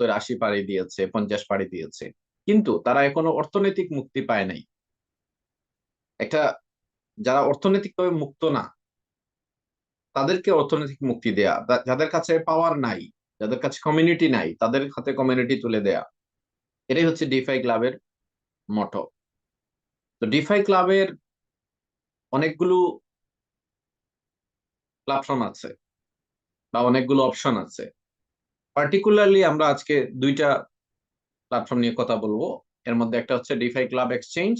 70 80 পাড়ি দিয়েছে, 50 পাড়ি দিয়েছে, কিন্তু তারা এখনো অর্থনৈতিক মুক্তি পায় নাই। একটা যারা অর্থনৈতিকভাবে মুক্ত না, তাদেরকে অর্থনৈতিক মুক্তি দেয়া, যাদের কাছে পাওয়ার নাই, যাদের কাছে কমিউনিটি নাই, তাদের হাতে কমিউনিটি তুলে দেয়া, এটাই হচ্ছে ডিফাই ক্লাবের মটো। তো ডিফাই ক্লাবের অনেকগুলো প্ল্যাটফর্ম আছে বা অনেকগুলো অপশন আছে। পার্টিকুলারলি আমরা আজকে দুইটা প্ল্যাটফর্ম নিয়ে কথা বলবো। এর মধ্যে একটা হচ্ছে ডিফাই ক্লাব এক্সচেঞ্জ,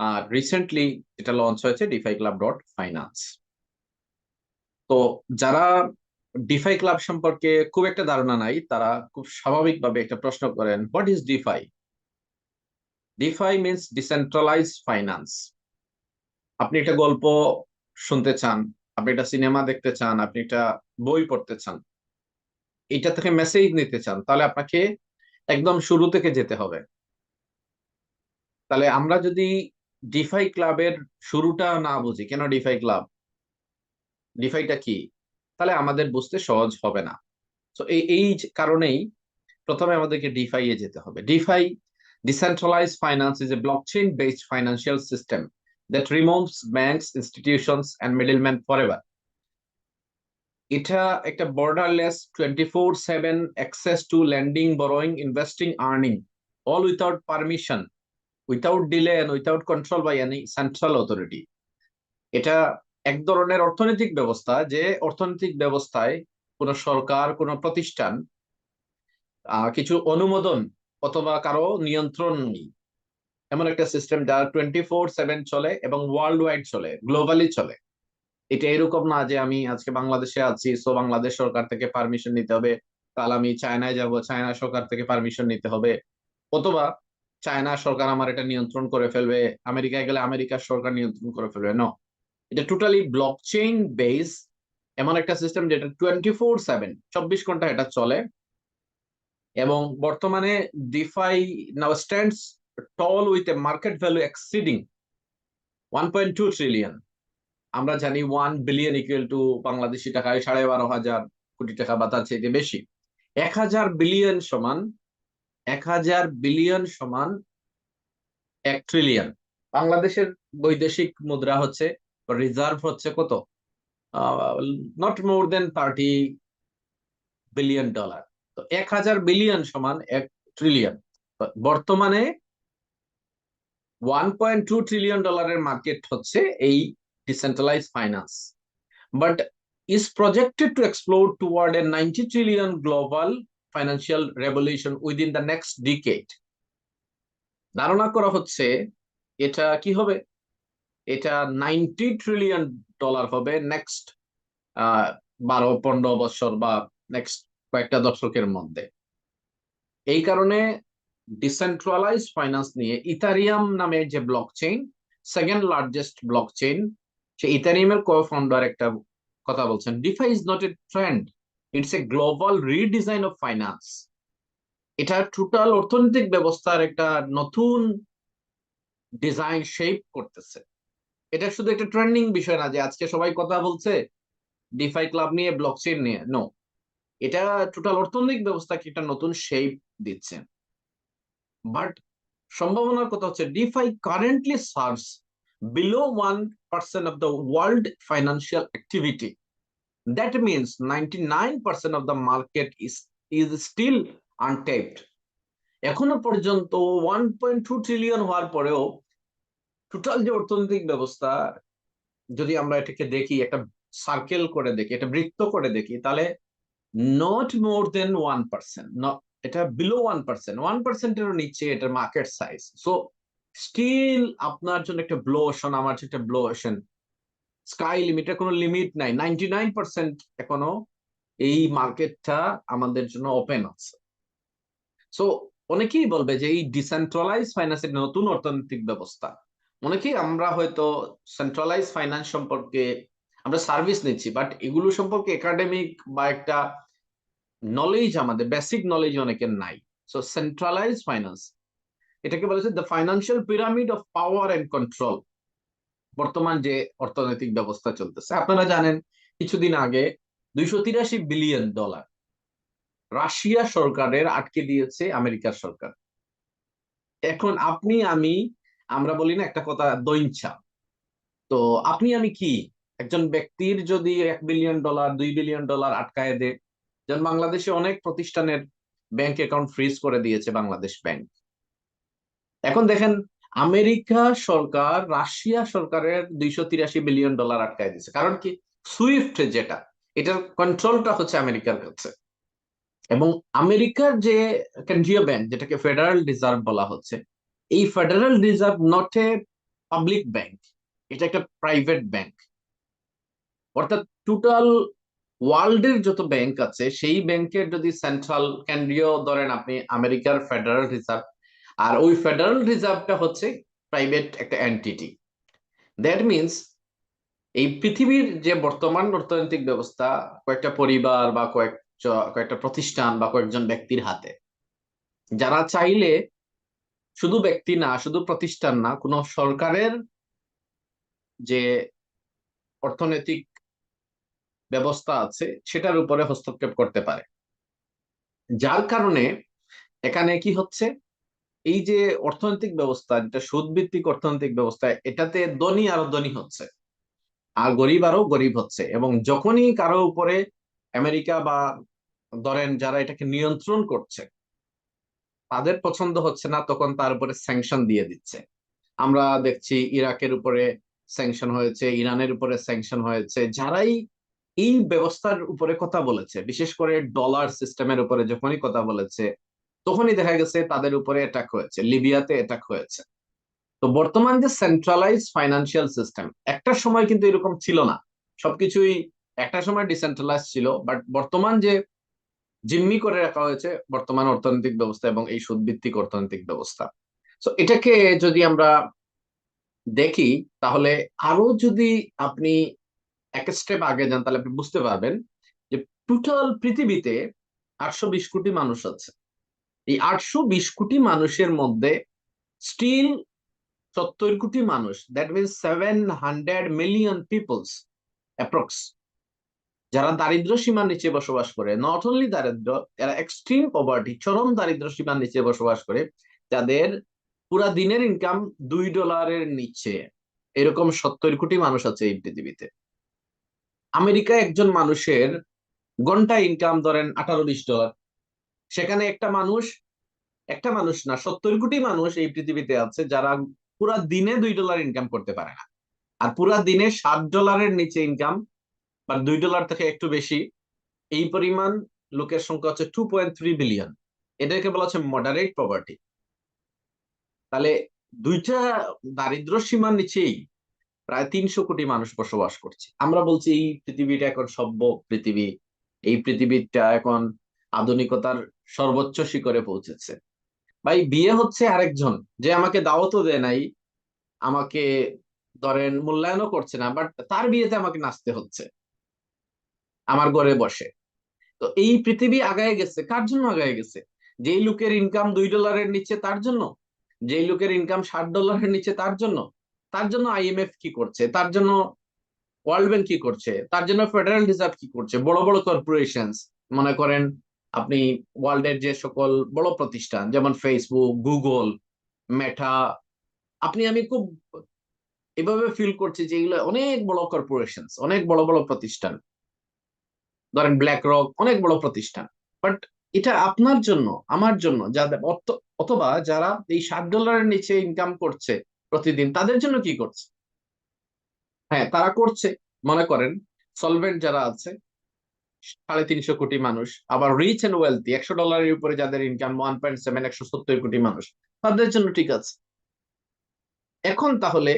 আর রিসেন্টলি এটা লঞ্চ হয়েছে ডিফাই ক্লাব ডট ফাইন্যান্স। তো যারা ডিফাই ক্লাব সম্পর্কে খুব একটা ধারণা নাই, তারা খুব স্বাভাবিকভাবে একটা প্রশ্ন করেন, what is DeFi? DeFi means decentralize finance. আপনি একটা গল্প শুনতে চান, আপনি একটা সিনেমা দেখতে চান, আপনি একটা বই পড়তে চান, এটা থেকে মেসেজ নিতে চান, তাহলে আপনাকে একদম শুরু থেকে যেতে হবে। তাহলে আমরা যদি ডিফাই ক্লাবের শুরুটা না বুঝি, কেন ডিফাই ক্লাব, ডিফাইটা কি, তাহলে আমাদের বুঝতে সহজ হবে না। তো এই কারণেই প্রথমে আমাদেরকে ডিফাই এ যেতে হবে। DeFi, decentralized finance, is a blockchain based financial system that removes banks, institutions and middleman forever. এটা একটা borderless 24/7 access to lending, borrowing, investing, earning, all without permission, without delay and without control by any central authority. এটা এক ধরনের অর্থনৈতিক ব্যবস্থা, যে অর্থনৈতিক ব্যবস্থায় কোন সরকার, কোন প্রতিষ্ঠান কিছু অনুমোদন অথবা কারো নিয়ন্ত্রণ নেই। এমন একটা সিস্টেম যা 24/7 চলে এবং ওয়ার্ল্ড ওয়াইড চলে, গ্লোবালি চলে। এটা এরকম না যে আমি আজকে বাংলাদেশে আছি, সো বাংলাদেশ সরকার থেকে পারমিশন নিতে হবে, কাল আমি চায়নায় যাব, চায়না সরকার থেকে পারমিশন নিতে হবে, অথবা চায়না সরকার আমার এটা নিয়ন্ত্রণ করে ফেলবে, আমেরিকায় গেলে আমেরিকার সরকার নিয়ন্ত্রণ করে ফেলবে। নো, এটা টোটালি ব্লকচেইন বেস, এমন একটা সিস্টেম যেটা 24/7, 24 ঘন্টা এটা চলে। এবং বর্তমানে DeFi now stands tall with a market value exceeding 1.2 trillion. আমরা জানি 1 বিলিয়ন ইকুয়াল টু বাংলাদেশি টাকায় 12,500 কোটি টাকা বা তার চাইতে বেশি। 1,000 বিলিয়ন সমান, 1,000 বিলিয়ন সমান 1 ট্রিলিয়ন। বাংলাদেশের বৈদেশিক মুদ্রা হচ্ছে, রিজার্ভ হচ্ছে কত? Not more than $30 billion. তো 1,000 বিলিয়ন সমান 1 ট্রিলিয়ন। বর্তমানে $1.2 ট্রিলিয়ন মার্কেট হচ্ছে এই decentralize finance, but is projected to explode toward a 90 trillion global financial revolution within the next decade. ধারণা করা হচ্ছে এটা কি হবে, এটা $90 ট্রিলিয়ন হবে নেক্সট 12-15 বছর বা নেক্সট কয়েকটা দশকের মধ্যে। এই কারণে ডিসেন্ট্রালাইজ ফাইন্যান্স নিয়ে ইথারিয়াম নামে যে ব্লকচেইন, সেকেন্ড লার্জেস্ট ব্লকচেইন, সে ইথারিয়ামের কো-ফাউন্ডার একটা কথা বলছেন, defy is not a trend, it's a global redesign of finance. এটা টোটাল অর্থনৈতিক ব্যবস্থার একটা নতুন ডিজাইন শেপ করতেছে। এটা শুধু একটা ট্রেন্ডিং বিষয় না যে আজকে সবাই কথা বলছে ডিফাই ক্লাব নিয়ে, ব্লকচেইন নিয়ে। নো, এটা টোটাল অর্থনৈতিক ব্যবস্থাকে একটা নতুন শেপ দিচ্ছে। বাট সম্ভাবনার কথা হচ্ছে DeFi currently serves below 1% of the world financial activity. That means 99% of the market is still untapped. এখনো পর্যন্ত 1.2 ট্রিলিয়ন হওয়ার পরেও টোটাল যে অর্থনৈতিক ব্যবস্থা, যদি আমরা এটাকে দেখি, একটা সার্কেল করে দেখি, একটা বৃত্ত করে দেখি, তাহলে নট মোর দেন 1%, এটা বিলো 1%, 1%-এরও নিচে এটার মার্কেট সাইজ। সো স্টিল আপনার জন্য একটা ব্লো ওশন, আমার জন্য একটা ব্লো ওশন, স্কাই লিমিটের কোনো লিমিট নাই। 99% এখনো এই মার্কেটটা আমাদের জন্য ওপেন আছে। সো অনেকেই বলবে যে এই ডিসেন্ট্রালাইজ ফাইন্যান্সের নতুন অর্থনৈতিক ব্যবস্থা, অনেকেই আমরা হয়তো সেন্ট্রালাইজ ফাইন্যান্স সম্পর্কে আমরা সার্ভিস নিচ্ছি, বাট এগুলো সম্পর্কে একাডেমিক বা একটা নলেজ, আমাদের বেসিক নলেজ অনেকের নাই। সো সেন্ট্রালাইজ ফাইন্যান্স, এটাকে বলেছে the financial pyramid of power and control. বর্তমান যে অর্থনৈতিক ব্যবস্থা চলতেছে, আপনারা জানেন কিছুদিন আগে $283 বিলিয়ন রাশিয়া সরকারের আটকে দিয়েছে আমেরিকার সরকার। এখন আপনি আমি, আমরা বলি না একটা কথা, দইঞ্চা। তো আপনি আমি কি, একজন ব্যক্তির যদি $1 বিলিয়ন $2 বিলিয়ন আটকায় দেয়, যেমন বাংলাদেশে অনেক প্রতিষ্ঠানের ব্যাংক অ্যাকাউন্ট ফ্রিজ করে দিয়েছে বাংলাদেশ ব্যাংক। এখন দেখেন, আমেরিকা সরকার রাশিয়া সরকারের $283 বিলিয়ন আটকায় দিয়েছে। কারণ কি? সুইফট যেটা, এটার কন্ট্রোলটা হচ্ছে আমেরিকার কাছে। এবং আমেরিকার যে কেন্দ্রীয় ব্যাংক, যেটাকে ফেডারেল রিজার্ভ বলা হচ্ছে, এই federal reserve not a public bank, এটা একটা প্রাইভেট ব্যাংক। অর্থাৎ টোটাল ওয়ার্ল্ডের যত ব্যাংক আছে, সেই ব্যাংকের যদি সেন্ট্রাল কেন্দ্রীয় ধরেন আপনি আমেরিকার ফেডারেল রিজার্ভ, আর ওই ফেডারেল রিজার্ভটা হচ্ছে প্রাইভেট একটা এন্টিটি। দ্যাট মিনস এই পৃথিবীর যে বর্তমান অর্থনৈতিক ব্যবস্থা কয়েকটা পরিবার বা কয়েকটা প্রতিষ্ঠান বা কয়েকজন ব্যক্তির হাতে, যারা চাইলে, শুধু ব্যক্তি না, শুধু প্রতিষ্ঠান না, কোনো সরকারের যে অর্থনৈতিক ব্যবস্থা আছে সেটার উপরে হস্তক্ষেপ করতে পারে। যার কারণে এখানে কি হচ্ছে, এই যে অর্থনৈতিক ব্যবস্থা, যেটা সুদ ভিত্তিক অর্থনৈতিক ব্যবস্থা, এটাতে ধনী আরো ধনী হচ্ছে আর গরিব আরো গরিব হচ্ছে। এবং যখনই কারো উপরে আমেরিকা বা ধরেন যারা এটাকে নিয়ন্ত্রণ করছে তাদের পছন্দ হচ্ছে না, তখন তার উপরে স্যাংশন দিয়ে দিচ্ছে। আমরা দেখছি ইরাকের উপরে স্যাংশন হয়েছে, ইরানের উপরে স্যাংশন হয়েছে। যারাই এই ব্যবস্থার উপরে কথা বলেছে, বিশেষ করে ডলার সিস্টেমের উপরে যখনই কথা বলেছে, তখনই দেখা গেছে তাদের উপরে অ্যাটাক হয়েছে, লিবিয়াতে অ্যাটাক হয়েছে। তো বর্তমান যে সেন্ট্রালাইজ ফাইন্যান্সিয়াল সিস্টেম, একটা সময় কিন্তু এরকম ছিল না, সবকিছুই একটা সময় ডিসেন্ট্রালাইজ ছিল, বাট বর্তমান যে জিম্মি করে রাখা হয়েছে বর্তমান অর্থনৈতিক ব্যবস্থা এবং এই সুদভিত্তিক অর্থনৈতিক ব্যবস্থা। তো এটাকে যদি আমরা দেখি, তাহলে আরো যদি আপনি এক স্টেপ আগে যান, তাহলে আপনি বুঝতে পারবেন যে টোটাল পৃথিবীতে 820 কোটি মানুষ আছে। এই 820 কোটি মানুষের মধ্যে স্টিল 70 কোটি মানুষ, that means 700 million peoples approx, যারা দারিদ্র সীমার নিচে বসবাস করে। নট অনলি দারিদ্র, এরা এক্সট্রিম পভার্টি, চরম দারিদ্র সীমার নিচে বসবাস করে, যাদের পুরা দিনের ইনকাম $2 নিচে। এরকম 70 কোটি মানুষ আছে এই পৃথিবীতে। আমেরিকায় একজন মানুষের ঘন্টা ইনকাম ধরেন $18-20। সেখানে একটা মানুষ না, 70 কোটি মানুষ এই পৃথিবীতে আছে যারা পুরা দিনে $2 ইনকাম করতে পারে না। আর পুরা দিনে $60 নিচে ইনকাম, বা $2 থেকে একটু বেশি, এই পরিমাণ লোকের সংখ্যা হচ্ছে 2.3 বিলিয়ন। এটাকে বলা হচ্ছে মডারেট পভার্টি। তাহলে দুইটা দারিদ্র সীমার নিচেই প্রায় 300 কোটি মানুষ বসবাস করছে। আমরা বলছি এই পৃথিবীটা এখন সভ্য পৃথিবী, এই পৃথিবীটা এখন আধুনিকতার সর্বোচ্চ শিখরে পৌঁছেছে। ভাই, বিয়ে হচ্ছে আরেকজন, যে আমাকে দাওয়াতও দেয় নাই, আমাকে ধরেন মূল্যায়নও করছে না, বাট তার বিয়েতে আমাকে নাচতে হচ্ছে আমার ঘরে বসে। তো এই পৃথিবী আগায় গেছে কার জন্য আগায় গেছে? যেই লোকের ইনকাম $2 নিচে তার জন্য, যেই লোকের ইনকাম $60 নিচে তার জন্য। তার জন্য আইএমএফ কি করছে, তার জন্য ওয়ার্ল্ড ব্যাংক কি করছে, তার জন্য ফেডারেল রিজার্ভ কি করছে, বড় বড় কর্পোরেশন, মনে করেন আপনি ওয়ার্ল্ডের যে সকল বড় প্রতিষ্ঠান, যেমন ফেসবুক, গুগল, মেটা। আপনি আমি খুব এভাবে ফিল করছি যে এগুলো অনেক বড় কর্পোরেশন, অনেক বড় বড় প্রতিষ্ঠান, ধরেন ব্ল্যাক রক, অনেক বড় প্রতিষ্ঠান। বাট এটা আপনার জন্য, আমার জন্য, যাদের অথবা যারা এই $60 নিচে ইনকাম করছে প্রতিদিন, তাদের জন্য কি করছে? হ্যাঁ, তারা করছে। মনে করেন সলভেন্ট যারা আছে, 350 কোটি মানুষ, আবার রিচ এন্ড ওয়েলথি $100 উপরে যাদের ইনকাম 1.7, 170 কোটি মানুষ, তাদের জন্য ঠিক আছে। এখন তাহলে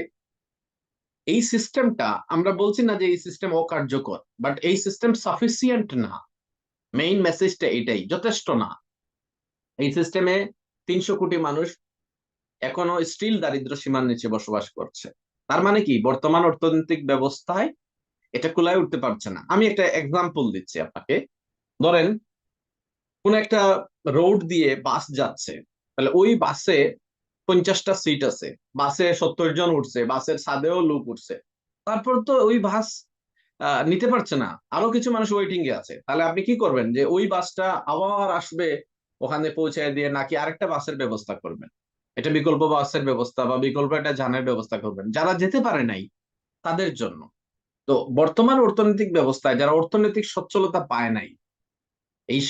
এই সিস্টেমটা, আমরা বলছি না যে এই সিস্টেম অকার্যকর, বাট এই সিস্টেম সাফিসিয়েন্ট না। মেইন মেসেজটা এটাই, যথেষ্ট না। এই সিস্টেমে 300 কোটি মানুষ এখনো স্টিল দারিদ্র সীমার নিচে বসবাস করছে। তার মানে কি, বর্তমান অর্থনৈতিক ব্যবস্থায় এটা কুলায় উঠতে পারছে না। আমি একটা এক্সাম্পল দিচ্ছি আপনাকে। ধরেন কোন একটা রোড দিয়ে বাস যাচ্ছে, তাহলে ওই বাসে 50টা সিট আছে, বাসে 70 জন উঠছে, বাসের ছাদেও লোক উঠছে। তারপর তো ওই বাস নিতে পারছে না, আরো কিছু মানুষ ওয়েটিং এ আছে, তাহলে আপনি কি করবেন? যে ওই বাসটা আবার আসবে ওখানে পৌঁছায় দিয়ে, নাকি আরেকটা বাসের ব্যবস্থা করবেন? এটা বিকল্প বাসের ব্যবস্থা বা বিকল্প একটা যানের ব্যবস্থা করবেন যারা যেতে পারে নাই তাদের জন্য। তো বর্তমান অর্থনৈতিক ব্যবস্থায় যারা অর্থনৈতিক সচ্ছলতা পায় নাই, এই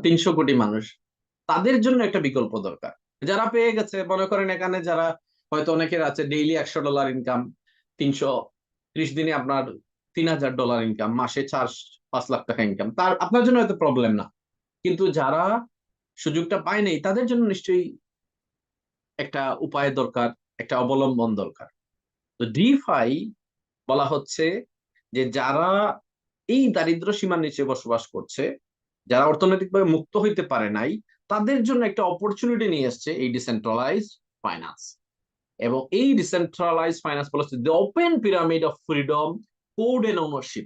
300 কোটি মানুষ, তাদের জন্য একটা বিকল্প দরকার। যারা পেয়ে গেছে, মনে করেন এখানে যারা হয়তো অনেকের আছে ডেইলি $100 ইনকাম, 330 দিনে আপনার $3000 ইনকাম, মাসে 4-5 লাখ টাকা ইনকাম, তার আপনার জন্য হয়তো প্রবলেম না। কিন্তু যারা সুযোগটা পায় নাই তাদের জন্য নিশ্চয়ই একটা উপায় দরকার, একটা অবলম্বন দরকার। তো ডিফাই বলা হচ্ছে যে যারা এই দারিদ্র সীমার নিচে বসবাস করছে, যারা অর্থনৈতিকভাবে মুক্ত হইতে পারে নাই, তাদের জন্য একটা অপরচুনিটি নিয়ে আসছে এই ডিসেন্ট্রালাইজড ফাইন্যান্স। এবং এই ডিসেন্ট্রালাইজড ফাইন্যান্স বলা হচ্ছে the open pyramid of freedom, code and ownership.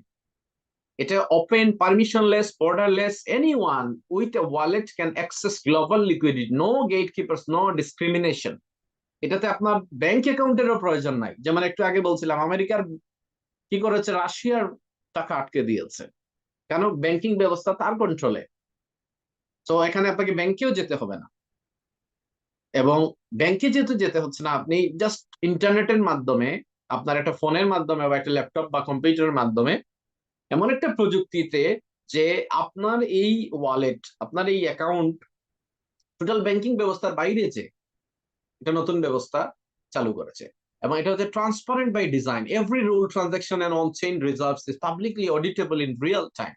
এটা open, permissionless, borderless, anyone with a wallet can access global liquidity, no gatekeepers, no discrimination. এটাতে আপনার ব্যাংক অ্যাকাউন্টেরও প্রয়োজন নাই। যেমন একটু আগে বলছিলাম, আমেরিকার কি করেছে, রাশিয়ার টাকা আটকে দিয়েছে, কেন? ব্যাংকিং ব্যবস্থা তার কন্ট্রোলে। তো এখানে আপনাকে ব্যাংকেও যেতে হবে না। এবং ব্যাংকে যেহেতু যেতে হচ্ছে না, আপনি জাস্ট ইন্টারনেটের মাধ্যমে, আপনার একটা ফোনের মাধ্যমে বা একটা ল্যাপটপ বা কম্পিউটারের মাধ্যমে, এমন একটা প্রযুক্তিতে যে আপনার এই ওয়ালেট, আপনার এই অ্যাকাউন্ট টোটাল ব্যাংকিং ব্যবস্থার বাইরে, যে এটা নতুন ব্যবস্থা চালু করেছে। এবং এটা হচ্ছে transparent by design, every rule, transaction and on chain reserves is publicly auditable in real time.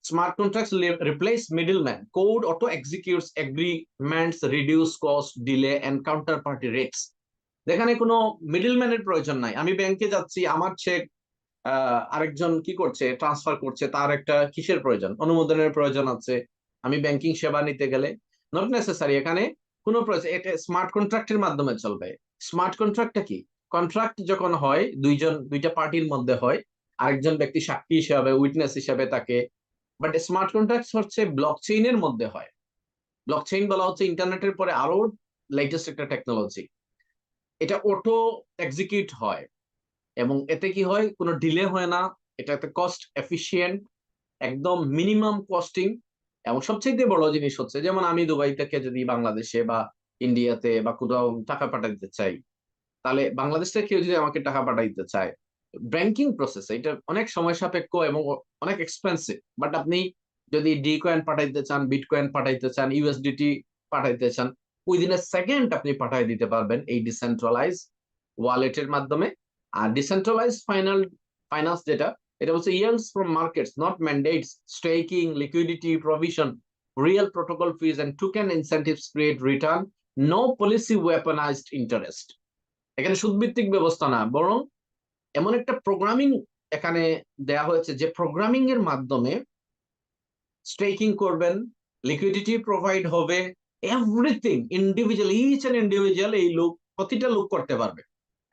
Smart contracts replace middlemen. Code auto executes agreements, reduce cost, delay, and counterparty rates. যেখানে কোনো মিডলম্যানের প্রয়োজন নাই। আমি ব্যাংকে যাচ্ছি, আমার চেক আরেকজন কি করছে, ট্রান্সফার করছে, তার একটা কিসের প্রয়োজন, অনুমোদনের প্রয়োজন আছে। আমি ব্যাংকিং সেবা নিতে গেলে নট নেসেসারি, এখানে কোনো প্রয়োজন, এটা স্মার্ট কন্ট্রাক্টের মাধ্যমে চলবে। স্মার্ট কন্ট্রাক্টটা কি? কন্ট্রাক্ট যখন হয় দুইটা পার্টির মধ্যে হয়, আরেকজন ব্যক্তি সাক্ষী হিসাবে, উইটনেস হিসাবে তাকে, বাট স্মার্ট কন্ট্রাক্ট হচ্ছে ব্লকচেইনের মধ্যে হয়। ব্লকচেইন বলা হচ্ছে ইন্টারনেটের পরে আরো লেটেস্ট একটা টেকনোলজি। এটা অটো এক্সিকিউট হয় এবং এতে কি হয়, কোনো ডিলে হয় না। এটা একটা কস্ট এফিশিয়েন্ট, একদম মিনিমাম কস্টিং। এবং সবচেয়ে বড় জিনিস হচ্ছে, যেমন আমি দুবাই থেকে যদি বাংলাদেশে বা ইন্ডিয়াতে বা কোথাও টাকা পাঠাইতে চাই, তাহলে বাংলাদেশ থেকে কেউ যদি আমাকে টাকা পাঠাইতে চায়, ব্যাংকিং প্রসেস এটা অনেক সময় সাপেক্ষ এবং অনেক এক্সপেন্সিভ। বাট আপনি যদি ডি কয়েন পাঠাইতে চান, বিটকয়েন পাঠাইতে চান, ইউএসডিটি পাঠাইতে চান, উইদিন এ সেকেন্ড আপনি পাঠাই দিতে পারবেন এই ডিসেন্ট্রালাইজ ওয়ালেটের মাধ্যমে। আর ডিসেন্ট্রালাইজ ফাইন্যান্স যেটা, এটা হচ্ছে yields from markets, not mandates, staking, liquidity provision, real protocol fees and token incentives create return, no policy weaponized interest। এখানে সুদভিত্তিক ব্যবস্থা না, বরং এমন একটা প্রোগ্রামিং এখানে দেয়া হয়েছে, যে প্রোগ্রামিং এর মাধ্যমে স্টেকিং করবেন, লিকুইডিটি প্রোভাইড হবে, everything individual, each and individual এই লোক, প্রতিটা লোক করতে পারবে।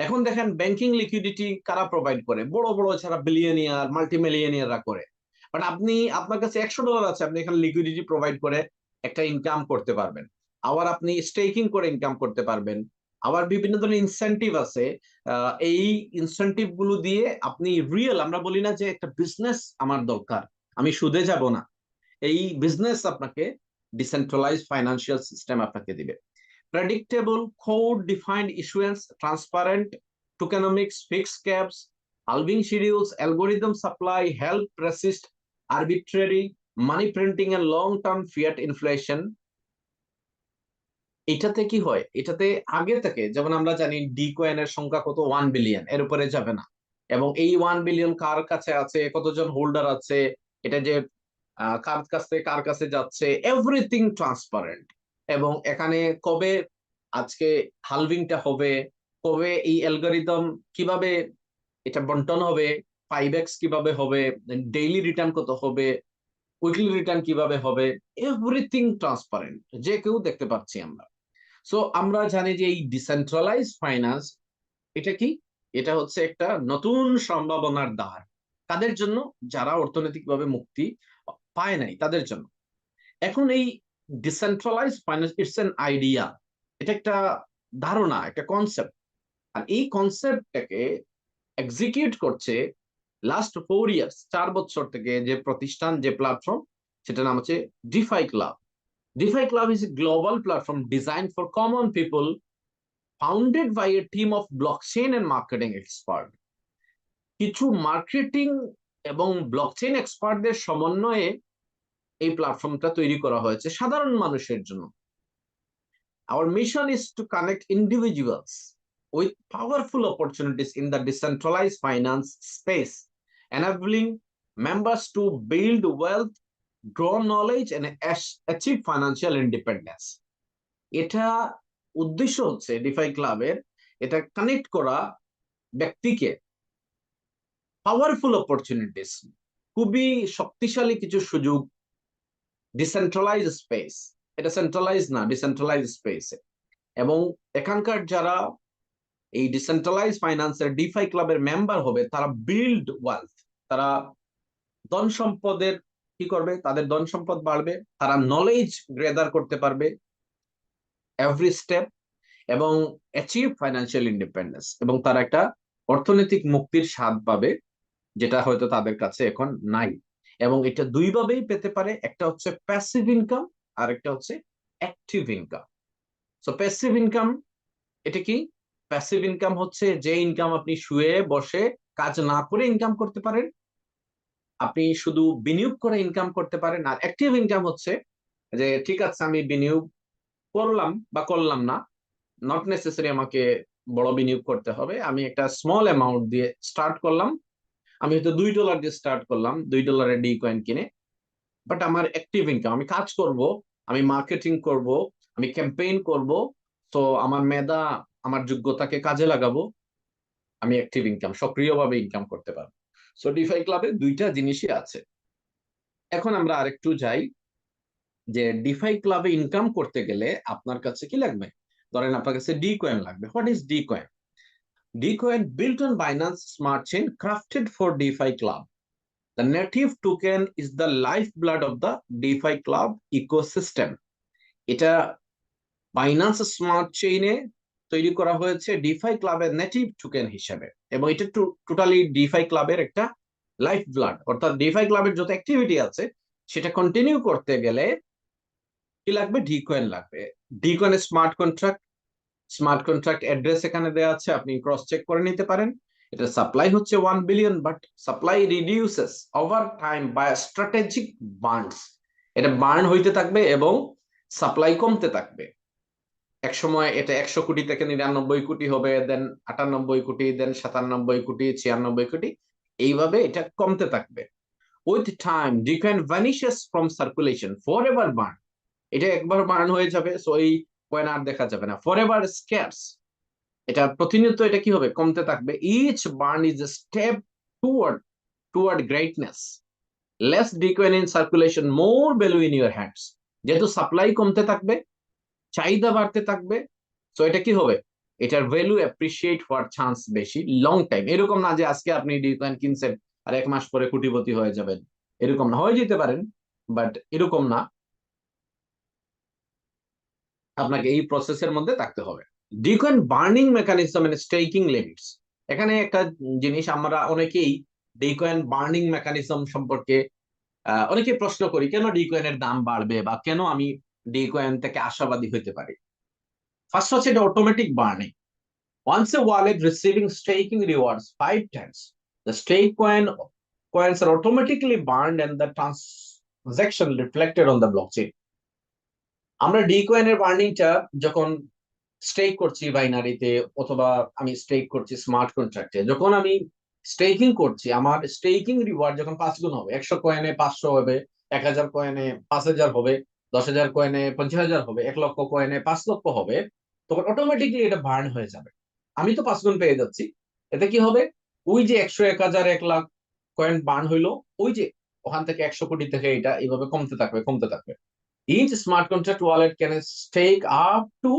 এখন দেখেন ব্যাংকিং লিকুইডিটি কারা প্রোভাইড করে? বড় বড় ছাড়া বিলিয়নিয়ার, মাল্টিমিলিয়নিয়াররা করে। বাট আপনি, আপনার কাছে $100 আছে, আপনি এখানে লিকুইডিটি প্রোভাইড করে একটা ইনকাম করতে পারবেন। আবার আপনি স্টেকিং করে ইনকাম করতে পারবেন। আবার বিভিন্ন ধরনের ইনসেনটিভ আছে। এই ইনসেনটিভ গুলো দিয়ে আপনি রিয়েল, আমরা বলি না যে একটা বিজনেস আমার দরকার, আমি সুদে যাব না, এই বিজনেস আপনাকে ডিসেন্ট্রালাইজ ফাইন্যান্সিয়াল সিস্টেম আপনাকে দিবে। Predictable, code defined issuance, transparent tokenomics, fixed caps, halving schedules, algorithm supply, help resist arbitrary money printing and long term fiat inflation। এটাতে কি হয়, এটাতে আগে থেকে যেমন আমরা জানি ডি কয়েনের সংখ্যা কত, 1 বিলিয়ন, এর উপরে যাবে না। এবং এই 1 বিলিয়ন কার কাছে আছে, কতজন হোল্ডার আছে, এটা যে কার কাছে কার কাছে যাচ্ছে, এভরিথিং ট্রান্সপারেন্ট। এবং এখানে কবে আজকে হালভিংটা হবে, কবে এই অ্যালগরিদম কিভাবে এটা বন্টন হবে, 5x কিভাবে হবে, ডেইলি রিটার্ন কত হবে, উইকলি রিটার্ন কিভাবে হবে, এভরিথিং ট্রান্সপারেন্ট, যে কেউ দেখতে পাচ্ছি আমরা। সো আমরা জানি যে এই ডিসেন্ট্রালাইজ ফাইন্যান্স এটা কি, এটা হচ্ছে একটা নতুন সম্ভাবনার দ্বার। তাদের জন্য যারা অর্থনৈতিকভাবে মুক্তি পায় নাই তাদের জন্য। এখন এই decentralize finance it's an idea, এটা একটা ধারণা, একটা কনসেপ্ট। আর এই কনসেপ্টটাকে এক্সিকিউট করছে লাস্ট 4 ইয়ার্স 4 বছর থেকে যে প্রতিষ্ঠান, যে প্ল্যাটফর্ম, সেটার নাম হচ্ছে DeFi club. DeFi club is a global platform design for common people, founded by a team of blockchain and marketing expert. কিছু মার্কেটিং এবং ব্লকচেইন এক্সপার্টদের সমন্বয়ে এই প্ল্যাটফর্মটা তৈরি করা হয়েছে সাধারণ মানুষের জন্য। Our mission is to connect individuals with powerful opportunities in the decentralized finance space, enabling members to build wealth, grow knowledge, and achieve financial independence. এটা উদ্দেশ্য হচ্ছে ডিফাই ক্লাবের, এটা কানেক্ট করা ব্যক্তিকে পাওয়ারফুল অপরচুনিটিস, খুবই শক্তিশালী কিছু সুযোগ, ডিসেন্ট্রালাইজ স্পেস, এটা সেন্ট্রালাইজ না, ডিসেন্ট্রালাইজ স্পেস। এবং এখানকার যারা এই ডিসেন্ট্রালাইজ ফাইন্যান্সের ডিফাই ক্লাবের মেম্বার হবে, তারা বিল্ড ওয়েলথ, তারা ধন সম্পদের কি করবে, তাদের ধন সম্পদ বাড়বে, তারা নলেজ গ্যাদার করতে পারবে এভরি স্টেপ, এবং অ্যাচিভ ফাইন্যান্সিয়াল ইন্ডিপেন্ডেন্স, এবং তারা একটা অর্থনৈতিক মুক্তির স্বাদ পাবে, যেটা হয়তো তাদের কাছে এখন নাই। এবং এটা দুইভাবেই পেতে পারে, একটা হচ্ছে প্যাসিভ ইনকাম, আর একটা হচ্ছে active income. So passive income এটা কি? প্যাসিভ ইনকাম হচ্ছে যে ইনকাম আপনি শুয়ে বসে কাজ না করে ইনকাম করতে পারেন, আপনি শুধু বিনিয়োগ করে ইনকাম করতে পারেন। আর অ্যাক্টিভ ইনকাম হচ্ছে যে ঠিক আছে, আমি বিনিয়োগ করলাম বা করলাম না, নট নেসেসারি আমাকে বড় বিনিয়োগ করতে হবে, আমি একটা স্মল অ্যামাউন্ট দিয়ে স্টার্ট করলাম, আমি হয়তো $2 দিয়ে স্টার্ট করলাম, $2 ডি কয়েন কিনে, বাট আমার অ্যাক্টিভ ইনকাম, আমি কাজ করব, আমি মার্কেটিং করব, আমি ক্যাম্পেইন করব, তো আমার মেধা, আমার যোগ্যতাকে কাজে লাগাবো, আমি অ্যাক্টিভ ইনকাম, সক্রিয়ভাবে ইনকাম করতে পারবো। সো ডিফাই ক্লাবে দুইটা জিনিসই আছে। এখন আমরা আরেকটু যাই যে ডিফাই ক্লাবে ইনকাম করতে গেলে আপনার কাছে কি লাগবে। ধরেন আপনার কাছে ডি কয়েন লাগবে। What is D coin? D coin built on Binance Smart Chain, crafted for DeFi Club. The native token is the lifeblood of the DeFi Club ecosystem. এটা বাইন্যান্স স্মার্ট চেইনে তৈরি করা হয়েছে ডিফাই ক্লাবের native token হিসেবে, এবং এটা totally defy ক্লাবের একটা লাইফ ব্লাড। অর্থাৎ ডিফাই ক্লাবের যত অ্যাক্টিভিটি আছে সেটা কন্টিনিউ করতে গেলে কি লাগবে? ডি কয়েন লাগবে। ডি কয়েনের স্মার্ট কন্ট্রাক্ট অ্যাড্রেস এখানে দেওয়া আছে, আপনি ক্রস চেক করে নিতে পারেন। এটা সাপ্লাই হচ্ছে 1 billion, but supply reduces over time by strategic burns. এটা বার্ন হইতে থাকবে এবং সাপ্লাই কমতে থাকবে। এক সময় এটা 100 কোটি থেকে 99 কোটি হবে, দেন 98 কোটি, দেন 97 কোটি, 96 কোটি, এইভাবে এটা কমতে থাকবে। With time DCoin vanishes from circulation, forever burn. এটা একবার বার্ন হয়ে যাবে, সো এই কয়েন আর দেখা যাবে না। ফর এভার স্ক্যার্স, এটা প্রতিনিয়ত এটা কি হবে? কমতে থাকবে। Each burn is a step toward greatness. Less DCoin in circulation, more value in your hands. যেহেতু সাপ্লাই কমতে থাকবে, চাহিদা বাড়তে থাকবে, তো এটা কি হবে? এটার ভ্যালু অ্যাপ্রিসিয়েট হওয়ার চান্স বেশি লং টাইম। এরকম না যে আজকে আপনি ডিকয়েন কিনছেন আর 1 মাস পরে কোটিপতি হয়ে যাবেন, এরকম না। হয়ে যেতে পারেন, বাট এরকম না, আপনাকে এই প্রসেসের মধ্যে থাকতে হবে। DCoin burning mechanism and staking limits, এখানে একটা জিনিস আমরা অনেকেই ডিকয়েন বার্নিং মেকানিজম সম্পর্কে অনেকে প্রশ্ন করি, কেন ডিকয়েনের দাম বাড়বে বা কেন আমি ডিকয়েন থেকে আশাবাদী হতে পারি। ফার্স্ট হচ্ছে এটা automatic burning. Once a wallet receiving staking rewards 5 times, the coins are automatically burned and the transaction reflected on the blockchain. আমরা ডি কয়েনের বার্নিংটা যখন স্টেক করছি বাইনারিতে, অথবা আমি স্টেক করছি স্মার্ট কন্ট্রাক্টে, যখন আমি স্টেকিং করছি, আমার স্টেকিং রিওয়ার্ড যখন 5 গুণ হবে, 100 কয়েনে 500 হবে, 1000 কয়েনে 5000 হবে, 10,000 কয়েনে 50,000 হবে, 1 লক্ষ কয়েনে 5 লক্ষ হবে, তখন অটোমেটিকলি এটা বার্ন হয়ে যাবে। আমি তো 5 গুণ পেয়ে যাচ্ছি। এতে কি হবে? ওই যে 100, 1000, 1 লাখ কয়েন বার্ন হইলো, ওই যে ওখান থেকে 100 কোটি থেকে এটা এইভাবে কমতে থাকবে, কমতে থাকবে। Each smart contract wallet can stake up to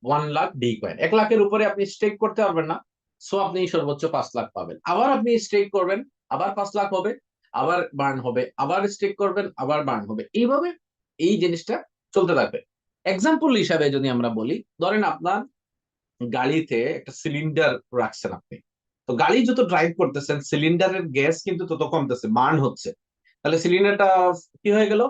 1 lakh D coin. 1 লাখের উপরে আপনি স্টেক করতে পারবেন না, সো আপনি সর্বোচ্চ 5 লাখ পাবেন। আবার আপনি স্টেক করবেন, আবার 5 লাখ হবে, আবার বার্ন হবে, আবার স্টেক করবেন, আবার বার্ন হবে, এইভাবে এই জিনিসটা চলতে থাকবে। এক্সাম্পল হিসাবে যদি আমরা বলি, ধরেন আপনার গাড়িতে একটা সিলিন্ডার রাখছেন আপনি, তো গাড়ি যত ড্রাইভ করতেছেন সিলিন্ডারের গ্যাস কিন্তু তত কমতেছে, বার্ন হচ্ছে। তাহলে সিলিন্ডারটা কি হয়ে গেল?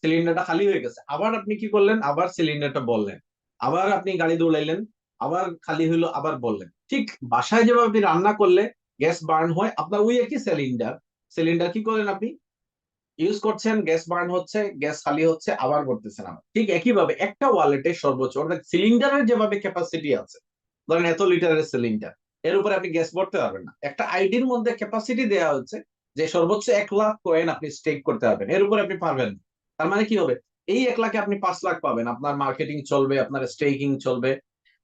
সিলিন্ডারটা খালি হয়ে গেছে। আবার আপনি কি করলেন? আবার সিলিন্ডারটা বললেন, আবার আপনি গাড়ি দৌড়াইলেন, আবার খালি হইলো, আবার বললেন। ঠিক বাসায় যেভাবে আপনি রান্না করলে গ্যাস বার্ন হয়, আপনার ওই একই সিলিন্ডার, সিলিন্ডার কি করেন আপনি ইউজ করছেন, গ্যাস বার্ন হচ্ছে, গ্যাস খালি হচ্ছে, আবার করতেছেন আবার। ঠিক একইভাবে একটা ওয়ালেটে সর্বোচ্চ অর্থাৎ সিলিন্ডারের যেভাবে ক্যাপাসিটি আছে, ধরেন এত লিটারের সিলিন্ডার, এর উপরে আপনি গ্যাস ভরতে পারবেন না। একটা আইডির মধ্যে ক্যাপাসিটি দেওয়া হচ্ছে যে সর্বোচ্চ 1 লাখ কয়েন আপনি স্টেক করতে পারবেন, এর উপরে আপনি পারবেন না। তার মানে কি হবে? এই 1 লাখে আপনি 5 লাখ পাবেন, আপনার মার্কেটিং চলবে, আপনার স্টেকিং চলবে,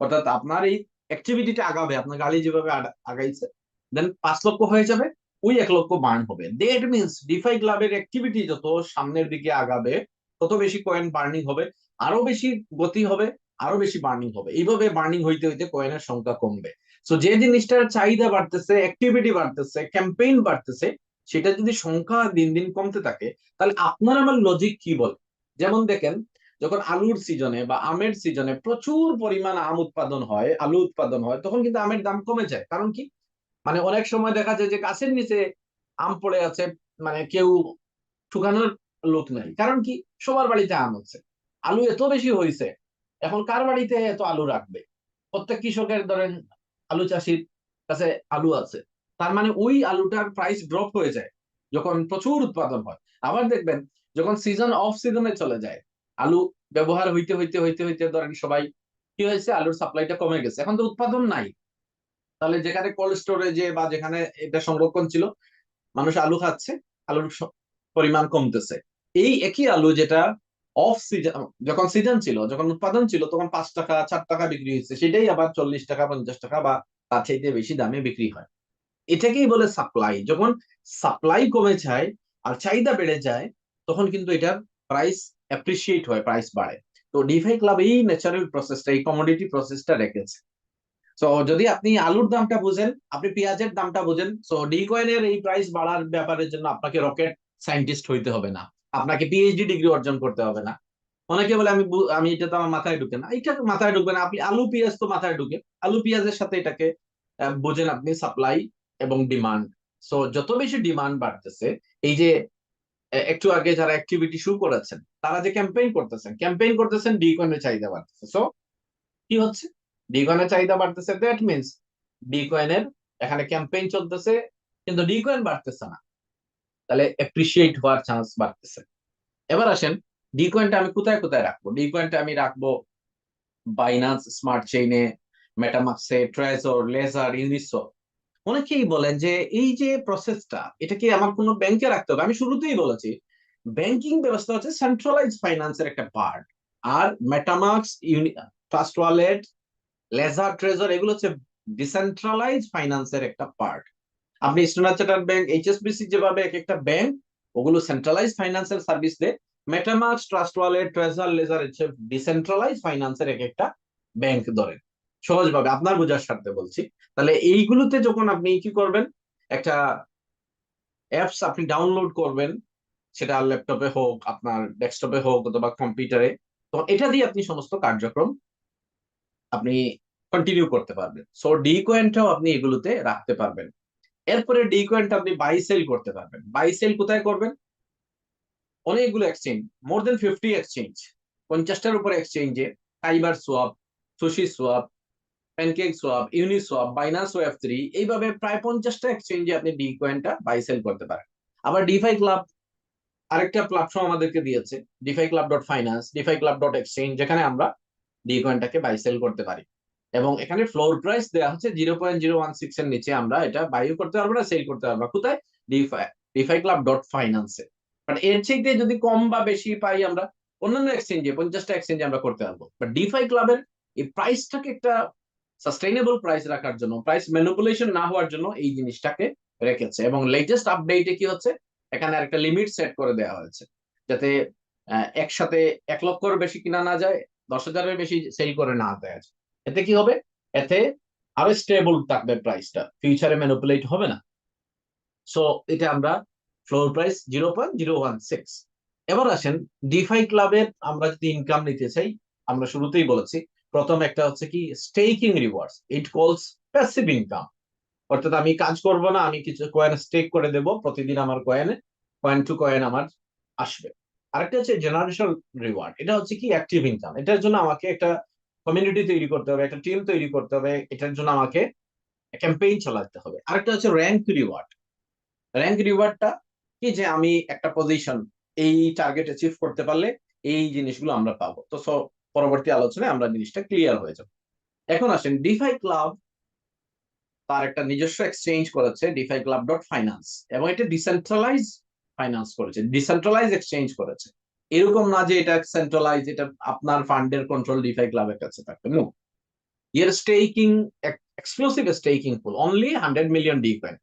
অর্থাৎ আপনার এই অ্যাক্টিভিটিটা আগাবে, আপনার গাড়ি যেভাবে আগাইছে, দেন 5 লক্ষ হয়ে যাবে, ওই 1 লক্ষ বার্ন হবে। দ্যাট মিনস ডিফাই ক্লাবের অ্যাক্টিভিটি যত সামনের দিকে আগাবে, তত বেশি কয়েন বার্নিং হবে, আরো বেশি গতি হবে, আরো বেশি বার্নিং হবে। এইভাবে বার্নিং হইতে হইতে কয়েনের সংখ্যা কমবে। সো যে জিনিসটার চাহিদা বাড়তেছে, অ্যাক্টিভিটি বাড়তেছে, ক্যাম্পেইন বাড়তেছে, সেটা যদি সংখ্যা দিন দিন কমতে থাকে, তাহলে আপনার আমার লজিক কি বলে? যেমন দেখেন, যখন আলুর সিজনে বা আমের সিজনে প্রচুর পরিমাণ আম উৎপাদন হয়, আলু উৎপাদন হয়, তখন কিন্তু আমের দাম কমে যায়। কারণ কি? মানে অনেক সময় দেখা যায় যে গাছের নিচে আম পড়ে আছে, মানে কেউ শুকানোর লোক নাই। কারণ কি? সবার বাড়িতে আম হচ্ছে, আলু এত বেশি হয়েছে, এখন কার বাড়িতে এত আলু রাখবে? প্রত্যেক কৃষকের ধরেন আলু চাষির কাছে আলু আছে, তার মানে ওই আলুটার প্রাইস ড্রপ হয়ে যায় যখন প্রচুর উৎপাদন হয়। আবার দেখবেন যখন সিজন অফ সিজনে চলে যায়, আলু ব্যবহার হইতে হইতে হইতে হইতে ধরেন সবাই কি হয়েছে, আলুর সাপ্লাইটা কমে গেছে, এখন তো উৎপাদন নাই। তাহলে যেখানে কোল্ড স্টোরেজে বা যেখানে এটা সংরক্ষণ ছিল, মানুষ আলু খাচ্ছে, আলুর পরিমাণ কমতেছে। এই একই আলু যেটা অফ সিজন, যখন সিজন ছিল, যখন উৎপাদন ছিল, তখন 5 টাকা 4 টাকা বিক্রি হচ্ছে, সেটাই আবার 40 টাকা 50 টাকা বা তার চাইতে বেশি দামে বিক্রি হয়। এটাকেই বলে সাপ্লাই। যখন সাপ্লাই কমে যায় আর চাহিদা বেড়ে যায়, তখন কিন্তু এটার প্রাইস অ্যাপ্রিসিয়েট হয়, প্রাইস বাড়ে। তো ডিফাই ক্লাব এই ন্যাচারাল প্রসেসটা, এই কমোডিটি প্রসেসটা রেখেছে। সো যদি আপনি আলুর দামটা বুঝেন, আপনি পেঁয়াজের দামটা বুঝেন, সো ডি কয়েনের এই প্রাইস বাড়ার ব্যাপারের জন্য আপনাকে রকেট সায়েন্টিস্ট হইতে হবে না, আপনাকে পিএইচডি ডিগ্রি অর্জন করতে হবে না। অনেকে বলে আমি এটা তো আমার মাথায় ঢুকে না, এটা মাথায় ঢুকবে না, আপনি আলু পেঁয়াজ তো মাথায় ঢুকে, আলু পেঁয়াজের সাথে এটাকে বুঝেন আপনি সাপ্লাই এবং ডিমান্ড। সো যত বেশি ডিমান্ড বাড়তেছে, এই যে একটু আগে যারা অ্যাক্টিভিটি শুরু করেছেন, তারা যে ক্যাম্পেইন করতেছেন, ডি কয়েনের চাহিদা বাড়তেছে। সো কি হচ্ছে? ডি কয়েনের চাহিদা বাড়তেছে, দ্যাট মিনস ডি কয়েনের এখানে ক্যাম্পেইন চলতেছে, কিন্তু ডি কয়েন বাড়তেছে না, তাহলে এপ্রিসিয়েট হওয়ার চান্স বাড়তেছে। এবার আসেন, ডি কয়েনটা আমি কোথায় কোথায় রাখবো? ডি কয়েনটা আমি রাখবো বাইন্যান্স স্মার্ট চেইনে, মেটামাক্সে, ট্রেজর, লেজার, ইউনিসোয়াপ। অনেকেই বলেন যে এই যে প্রসেসটা, এটা কি আমার কোনো ব্যাংকে রাখতে হবে? আমি শুরুতেই বলেছি, ব্যাংকিং ব্যবস্থা হচ্ছে সেন্ট্রালাইজ ফাইন্যান্সের একটা পার্ট, আর MetaMask, trust wallet, ledger, Trezor, এগুলো হচ্ছে ডিসেন্ট্রালাইজ ফাইন্যান্সের একটা পার্ট। আপনি স্ট্যান্ডার্ড চার্টার্ড ব্যাংক, এইচএসবিসি যেভাবে এক একটা ব্যাংক, ওগুলো সেন্ট্রালাইজ ফাইন্যান্সিয়াল সার্ভিস দেয়। MetaMask, trust Wallet, Trezor, Ledger হচ্ছে ডিসেন্ট্রালাইজ ফাইন্যান্সের এক একটা ব্যাংক ধরেন, সহজভাবে আপনার বোঝার স্বার্থে বলছি। তাহলে এইগুলোতে যখন আপনি কি করবেন, একটা অ্যাপস আপনি ডাউনলোড করবেন, সেটা ল্যাপটপে হোক, আপনার ডেস্কটপে হোক, অথবা কম্পিউটারে, তো এটা দিয়ে আপনি সমস্ত কার্যক্রম আপনি কন্টিনিউ করতে পারবেন। সো ডি কয়েনটাও আপনি এগুলোতে রাখতে পারবেন। এরপরে ডি কয়েনটা আপনি বাই সেল করতে পারবেন। বাই সেল কোথায় করবেন? অনেকগুলো এক্সচেঞ্জ, মোর দেন 50 এক্সচেঞ্জ, 50টার উপরে এক্সচেঞ্জে, fibre swap, sushi swap, pancake swap, Uniswap, Binance web 3, এইভাবে প্রায় 50টা এক্সচেঞ্জে আপনি ডি কয়েনটা বাই সেল করতে পারেন। আবার ডিফাই ক্লাব আরেকটা প্ল্যাটফর্ম আমাদেরকে দিয়েছে, defy club dot finance, defy club dot exchange, যেখানে আমরা ডি কয়েনটাকে বাই সেল করতে পারি। এবং এখানে ফ্লোর প্রাইস দেওয়া হচ্ছে 0.016 এর নিচে আমরা এটা বাইও করতে পারবো না, সেল করতে পারবো না। কোথায়? ডিফাই ডিফাই ক্লাব ডট ফাইন্যান্সে। বাট এর চাইতে যদি কম বা বেশি পাই আমরা অন্যান্য এক্সচেঞ্জে, 50টা এক্সচেঞ্জে আমরা করতে পারবো। বাট ডিফাই ক্লাবের এই প্রাইসটাকে একটা সাস্টেইনেবল প্রাইস রাখার জন্য, প্রাইস ম্যানিপুলেশন না হওয়ার জন্য এই জিনিসটাকে রেখেছে। এবং লেটেস্ট আপডেটে কি হচ্ছে, এখানে একটা লিমিট সেট করে দেওয়া হয়েছে, যাতে একসাথে 1 লক্ষের বেশি কিনা না যায়, 10,000-এর বেশি সেল করে না দেয়। এতে কি হবে? এতে আরো স্টেবল থাকবে প্রাইসটা, ফিউচারে ম্যানিপুলেট হবে না। সো এটা আমরা ফ্লোর প্রাইস 0.016। এবার আসেন, ডিফাই ক্লাবের আমরা যদি ইনকাম নিতে চাই, আমরা শুরুতেই বলেছি, প্রথম একটা হচ্ছে কি স্টেকিং রিওয়ার্ডস, ইট কলস প্যাসিভ ইনকাম। অর্থাৎ আমি কাজ করব না, আমি কিছু কয়েন স্টেক করে দেব, প্রতিদিন আমার কয়েন টু কয়েন আমার আসবে। আরেকটা হচ্ছে জেনারেশন রিওয়ার্ড। এটা হচ্ছে কি অ্যাক্টিভ ইনকাম। এটার জন্য আমাকে একটা কমিউনিটি তৈরি করতে হবে, একটা টিম তৈরি করতে হবে, এটার জন্য আমাকে ক্যাম্পেইন চালাতে হবে। আরেকটা হচ্ছে র্যাঙ্ক রিওয়ার্ড। র্যাঙ্ক রিওয়ার্ডটা কি, যে আমি একটা পজিশন এই টার্গেট অ্যাচিভ করতে পারলে এই জিনিসগুলো আমরা পাবো। তো পরবর্তী আলোচনায় আমরা জিনিসটা ক্লিয়ার হয়ে যাবে। এখন আসেন, ডিফাই ক্লাব তার একটা নিজস্ব এক্সচেঞ্জ করেছে, ডিফাই ক্লাব ডট ফাইন্যান্স, এবং এটা ডিসেন্ট্রালাইজ ফাইন্যান্স করেছে, ডিসেন্ট্রালাইজ এক্সচেঞ্জ করেছে। এরকম না যে এটা সেন্ট্রালাইজ, এটা আপনার ফান্ডের কন্ট্রোল ডিফাই ক্লাবের কাছে থাকবে। নো, এর স্টেকিং, এক্সক্লুসিভ স্টেকিং পুল, অনলি 100 মিলিয়ন ডি কয়েন।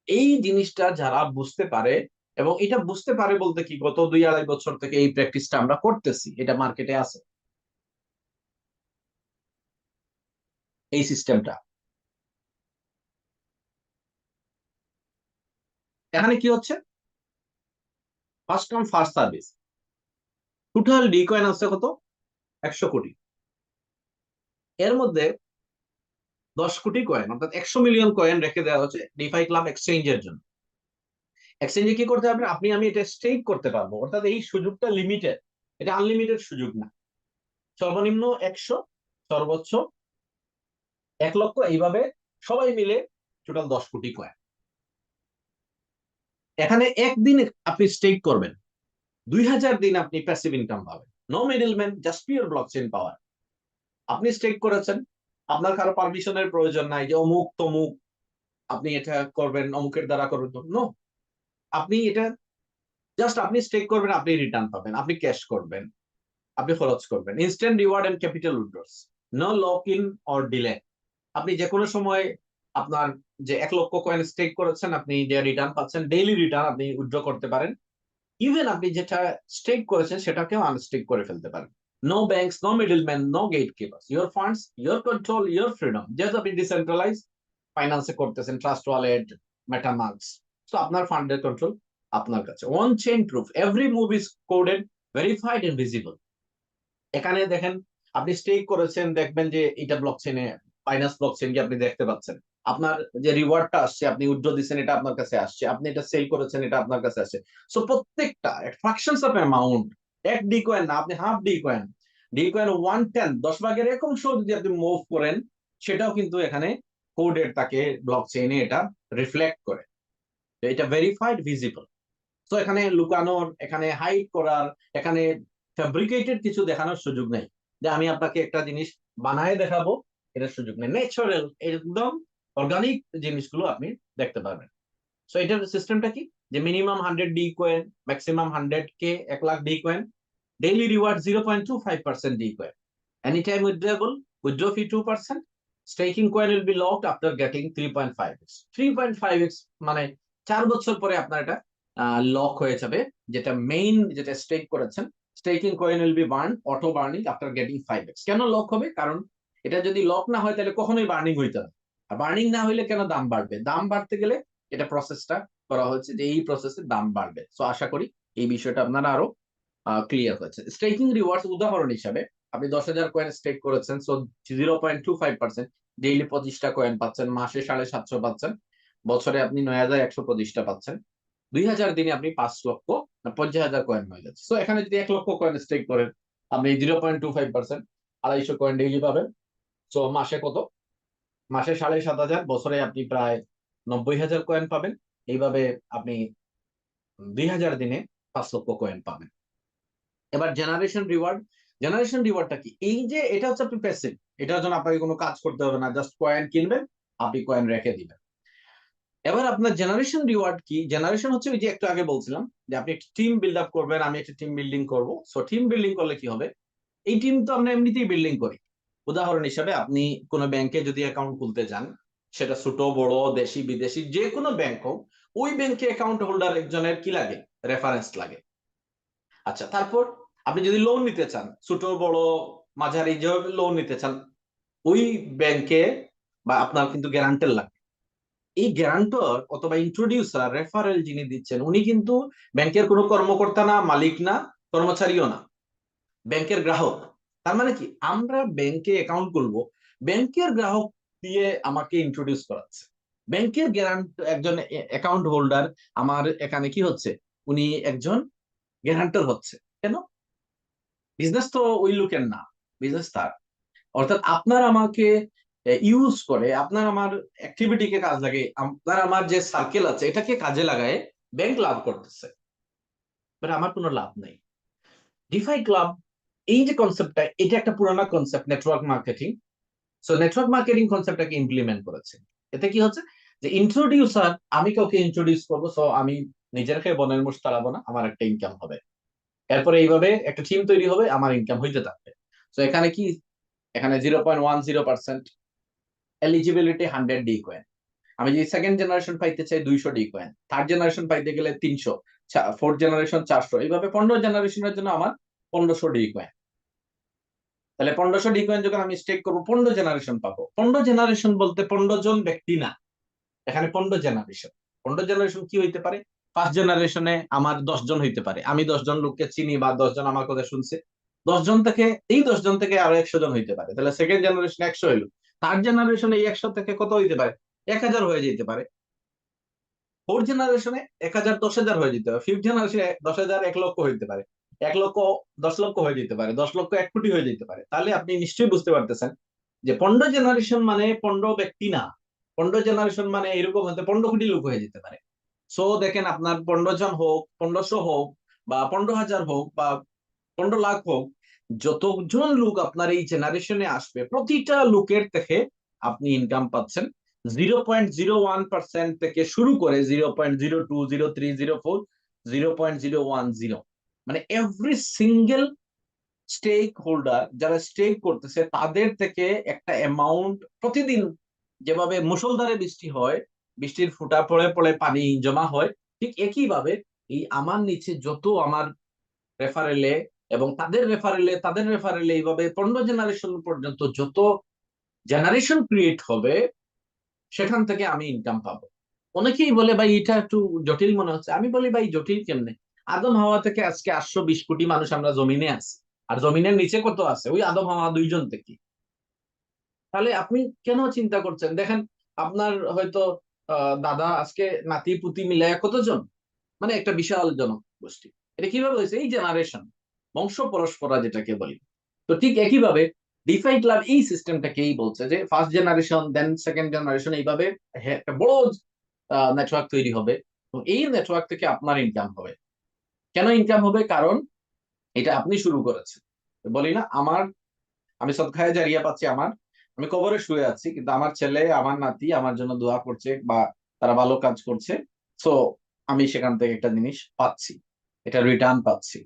এই জিনিসটা যারা বুঝতে পারে, এবং এটা বুঝতে পারে বলতে কি, গত 2-2.5 বছর থেকে এই প্র্যাকটিসটা আমরা করতেছি, এটা মার্কেটে আছে এই সিস্টেমটা। এখানে কি হচ্ছে, first come first service. Total D coin আছে কত, 100 কোটি। এর মধ্যে 10 কোটি কয়েন, অর্থাৎ 100 মিলিয়ন কয়েন রেখে দেওয়া হচ্ছে ডিফাই ক্লাব এক্সচেঞ্জের জন্য। এক্সচেঞ্জে কি করতে হবে, আপনি আমি এটা স্টেক করতে পারবো, অর্থাৎ এই সুযোগটা লিমিটেড, এটা আনলিমিটেড সুযোগ না। সর্বনিম্ন 100, সর্বোচ্চ 1 লক্ষ, এইভাবে সবাই মিলে টোটাল 10 কোটি কয়েন। এখানে একদিন আপনি স্টেক করবেন, 2000 দিন আপনি প্যাসিভ ইনকাম পাবেন। No middleman, just pure blockchain power. আপনি স্টেক করেছেন, আপনার কারো পারমিশনের প্রয়োজন নাই যে অমুক তমুক আপনি এটা করবেন, অমুকের দ্বারা করবেন। নো, আপনি এটা জাস্ট আপনি স্টেক করবেন, আপনি রিটার্ন পাবেন, আপনি ক্যাশ করবেন, আপনি খরচ করবেন। Instant reward and capital withdraws, no lock in or delay. আপনি যে কোনো সময় আপনার যে 1 লক্ষ কয়েন স্টেক করেছেন, আপনি যে রিটার্ন পাচ্ছেন, ডেইলি রিটার্ন আপনি উইথড্র করতে পারেন। ইভেন আপনি যেটা স্টেক করেছেন সেটাকেও আনস্টেক করে ফেলতে পারেন। No banks, no middleman, no gatekeepers, your funds, your control, your freedom. যেহেতু আপনি ডিসেন্ট্রালাইজ ফাইন্যান্সে করতেছেন, ট্রাস্ট ওয়ালেট, মেটামাস্ক, তো আপনার ফান্ডের কন্ট্রোল আপনার কাছে। On chain proof, every move is coded, verified and visible. এখানে দেখেন, আপনি স্টেক করেছেন, দেখবেন যে এটা ব্লকচেনে, ফাইন্যান্স ব্লকচেন কি আপনি দেখতে পাচ্ছেন। আপনার যে রিওয়ার্ডটা আসছে, আপনি উইথড্র দিচ্ছেন, এটা আপনার কাছে আসছে, আপনি এটা সেল করেছেন, এটা আপনার কাছে আসছে। সো প্রত্যেকটা fractions of amount, 1 D coin না, আপনি half D coin, D coin 1/10, 10 ভাগের 1 অংশ যদি আপনি মুভ করেন, সেটাও কিন্তু এখানে কোডের, তাকে ব্লকচেইনে এটা রিফ্লেক্ট করে। তো এটা ভেরিফাইড, ভিজিবল। তো এখানে লুকানোর, এখানে হাইড করার, এখানে ফ্যাব্রিকেটেড কিছু দেখানোর সুযোগ নেই, যে আমি আপনাকে একটা জিনিস বানায় দেখাবো, এটার সুযোগ নেই। ন্যাচারাল, একদম অর্গানিক জিনিসগুলো আপনি দেখতে পারবেন। সো এটার সিস্টেমটা কি, যে minimum 100 D coin, maximum 100K, 1 lakh D coin, daily reward 0.25% D coin, any time withdrawable, withdraw fee 2%, staking coin will be locked after getting 3.5x। 3.5x মানে 4 বছর পরে আপনার এটা লক হয়ে যাবে। যেটা মেইন, যেটা স্টেক করেছেন, staking coin will B burn, auto burning after getting 5x। কেন লক হবে, কারণ এটা যদি লক না হয় তাহলে কখনোই বার্নিং হইতে হবে। আর বার্নিং না হইলে কেন দাম বাড়বে, দাম বাড়তে গেলে এটা প্রসেসটা করা হচ্ছে, যে এই প্রসেসে দাম বাড়বে। সো আশা করি এই বিষয়টা আপনারা আরো ক্লিয়ার হয়েছে। স্টেকিং রিওয়ার্ডস উদাহরণ হিসাবে, আপনি 10,000 কয়েন স্টেক করেছেন, সো 0.25%, ডেইলি 25টা কয়েন পাচ্ছেন, মাসে 750 পাচ্ছেন, বছরে আপনি 9,125টা পাচ্ছেন, 2000 দিনে আপনি 5 লক্ষ, 50,000 কয়েন হয়ে যাচ্ছে। তো এখানে যদি 1 লক্ষ কয়েন স্টেক করেন, আপনি 0.25%, 250 কয়েন ডেইলি পাবেন। তো মাসে কত, মাসে 7,500, বছরে আপনি প্রায় 90,000 কয়েন পাবেন। এইভাবে আপনি 2000 দিনে 5 লক্ষ কয়েন পাবেন। এবার জেনারেশন রিওয়ার্ড। জেনারেশন রিওয়ার্ডটা কি, এই যে এটা হচ্ছে আপনি প্যাসিভ, এটার জন্য আপনাকে কোনো কাজ করতে হবে না, জাস্ট কয়েন কিনবেন, আপনি কয়েন রেখে দিবেন। এবার আপনার জেনারেশন রিওয়ার্ড কি, জেনারেশন হচ্ছে ওই যে একটু আগে বলছিলাম, যে আপনি একটা টিম বিল্ড আপ করবেন, আমি একটা টিম বিল্ডিং করব। সো টিম বিল্ডিং করলে কি হবে, এই টিম তো আমরা এমনিতেই বিল্ডিং করি। উদাহরণ হিসাবে, আপনি কোনো ব্যাংকে যদি অ্যাকাউন্ট খুলতে যান, সেটা ছোট বড়, দেশি বিদেশি, যে কোনো ব্যাংক হোক, ওই ব্যাংকে অ্যাকাউন্ট হোল্ডার একজনের কি লাগে, রেফারেন্স লাগে। আচ্ছা, তারপর আপনি যদি লোন নিতে চান, ছোট বড় মাঝারি যেভাবে লোন নিতে চান, ওই ব্যাংকে বা আপনার কিন্তু গ্যারান্টার লাগবে। এই গ্যারান্টর অথবা ইন্ট্রোডিউসার, রেফারেল যিনি দিচ্ছেন, উনি কিন্তু ব্যাংকের কোনো কর্মকর্তা না, মালিক না, কর্মচারীও না, ব্যাংকের গ্রাহক। তার মানে কি, আমরা ব্যাংকে অ্যাকাউন্ট খুলবো, ব্যাংকের গ্রাহক দিয়ে আমাকে ইন্ট্রোডিউস করাচ্ছে। ব্যাংকের গ্যারান্ট একজন অ্যাকাউন্ট হোল্ডার আমার এখানে কি হচ্ছে, উনি একজন গ্যারান্টর হচ্ছে। কেন? বিজনেস তো ওই লোকের না, বিজনেস তার। অর্থাৎ আপনার আমাকে ইউজ করে, আপনার আমার অ্যাক্টিভিটিকে কাজ লাগে, আপনার আমার যে সার্কেল আছে এটাকে কাজে লাগায় ব্যাংক লাভ করতেছে, বাট আমার কোনো লাভ নাই। ডিফাই ক্লাব এই যে কনসেপ্টটা, এটা একটা পুরানো concept, network marketing. So network marketing কনসেপ্টটাকে ইমপ্লিমেন্ট করেছে। এতে কি হচ্ছে যে ইন্ট্রোডিউসার, আমি কাউকে ইন্ট্রোডিউস করবো, সো আমি নিজের খেয়ে বনের মোষ তাড়াবো না, আমার একটা ইনকাম হবে। এরপরে এইভাবে একটা টিম তৈরি হবে, আমার ইনকাম হইতে থাকবে। তো এখানে কি, এখানে 0.10% এলিজিবিলিটি 100 ডি কয়েন। আমি যদি সেকেন্ড জেনারেশন পাইতে চাই 200 ডি কয়েন, থার্ড জেনারেশন পাইতে গেলে 300, ফোর্থ জেনারেশন 400, এইভাবে 15 জেনারেশনের জন্য আমার 1500 ডি কয়েন। তাহলে 1500 ডি কয়েন যখন আমি স্টেক করবো 15 জেনারেশন পাবো। 15 জেনারেশন বলতে 15 জন ব্যক্তি না, এখানে 15 জেনারেশন। 15 জেনারেশন কি হইতে পারে? ফার্স্ট জেনারেশনে আমার 10 জন হইতে পারে, আমি 10 জন লোককে চিনি বা 10 জন আমার কথা শুনছে। 10 জন থেকে, এই 10 জন থেকে আরো 100 জন হইতে পারে, তাহলে সেকেন্ড জেনারেশন 100 হইলো। থার্ড জেনারেশনে এই 100 থেকে কত হইতে পারে? 1000 হয়ে যেতে পারে। ফোর্থ জেনারেশনে 1000 10,000 হয়ে যেতে পারে। ফিফথ জেনারেশনে 10,000 1 লক্ষ হইতে পারে। 1 লক্ষ 10 লক্ষ হয়ে যেতে পারে। 10 লক্ষ 1 কোটি হয়ে যেতে পারে। তাহলে আপনি নিশ্চয়ই বুঝতে পারতেছেন যে 15 জেনারেশন মানে 15 ব্যক্তি না, 15 জেনারেশন মানে এরকম হতে 15 কোটি লোক হয়ে যেতে পারে। সো দেখেন, আপনার 15 জন হোক, 1500 হোক, বা 15,000 হোক, বা 15 লাখ হোক, যতজন লোক আপনার এই জেনারেশনে আসবে প্রতিটা লোকের থেকে আপনি ইনকাম পাচ্ছেন 0.01% থেকে শুরু করে 0.02, 03, 04, 0.010। মানে এভরি সিঙ্গেল স্টেক হোল্ডার যারা স্টেক করতেছে তাদের থেকে একটা অ্যামাউন্ট প্রতিদিন, যেভাবে মুষলধারে বৃষ্টি হয়, বৃষ্টির ফোঁটা পড়ে পড়ে পানি জমা হয়, ঠিক একইভাবে এই আমার নিচে যত আমার রেফারেলে এবং তাদের রেফারেলে এইভাবে 15 জেনারেশন পর্যন্ত যত জেনারেশন ক্রিয়েট হবে, সেখান থেকে আমি ইনকাম পাবো। অনেকেই বলে ভাই এটা একটু জটিল মনে হচ্ছে। আমি বলি ভাই জটিল কেমনে? আদম হাওয়া থেকে আজকে 820 কোটি মানুষ আমরা জমিনে আছি, আর জমিনের নিচে কত আছে? ওই আদম হাওয়া 2 জন থেকে। তাহলে আপনি কেন চিন্তা করছেন? দেখেন, আপনার হয়তো দাদা আজকে নাতি পুতি মিলায় কতজন, মানে একটা বিশাল জনগোষ্ঠী। এটা কিভাবে হয়েছে? এই জেনারেশন, বংশ পরস্পরা যেটাকে বলি। তো ঠিক একইভাবে ডিফাই ক্লাব এই সিস্টেমটাকেই বলছে যে first generation, then second generation, এইভাবে একটা বড় নেটওয়ার্ক তৈরি হবে এবং এই নেটওয়ার্ক থেকে আপনার ইনকাম হবে। কেন ইনকাম হবে? কারণ এটা আপনি শুরু করেছেন। বলি না, আমি সদকায়ে জারিয়া পাচ্ছি, আমি কবরে শুয়ে আছি, কিন্তু আমার ছেলে, আমার নাতি আমার জন্য দোয়া করছে বা তারা ভালো কাজ করছে। সো আমি সেখান থেকে একটা জিনিস পাচ্ছি, এটা রিটার্ন পাচ্ছি।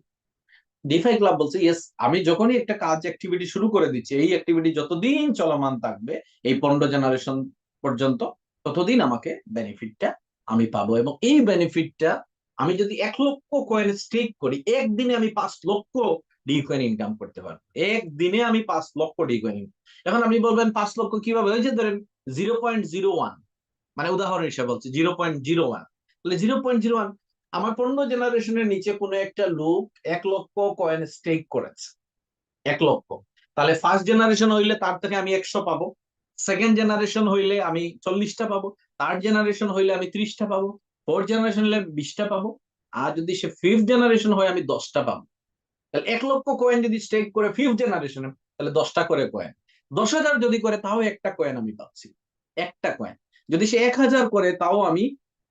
ডিফাই ক্লাব বলছে ইয়েস, আমি যখনই একটা কাজ অ্যাক্টিভিটি শুরু করে দিচ্ছি, এই অ্যাক্টিভিটি যতদিন চলমান থাকবে, এই 15 জেনারেশন পর্যন্ত, ততদিন আমাকে বেনিফিটটা আমি পাবো। এবং এই বেনিফিটটা আমি যদি 1 লক্ষ কয়েন স্টেক করি, একদিনে আমি 5 লক্ষ ডি কয়েন ইনকাম করতে পারবো। একদিনে আমি 5 লক্ষ ডি কয়েন। এখন আপনি বলবেন 5 লক্ষ কিভাবে? ওই যে ধরেন 0.01, মানে উদাহরণ হিসেবে বলছি 0.01, তাহলে 0.01, আমার 15 জেনারেশনের নিচে কোনো একটা লোক 1 লক্ষ কয়েন স্টেক করেছে, 1 লক্ষ। তাহলে ফার্স্ট জেনারেশন হইলে তার থেকে আমি 100 পাবো, সেকেন্ড জেনারেশন হইলে আমি 40টা পাবো, থার্ড জেনারেশন হইলে আমি 30টা পাবো, ফোর্থ জেনারেশন হলে 20টা পাবো, আর যদি সে ফিফথ জেনারেশন হয় আমি 10টা পাবো। তাহলে 1 লক্ষ কয়েন যদি স্টেক করে ফিফথ জেনারেশনে, তাহলে 10টা করে কয়েন। 10,000 যদি করে তাও একটা কয়েন আমি পাচ্ছি, একটা কয়েন। যদি সে 1,000 করে তাও আমি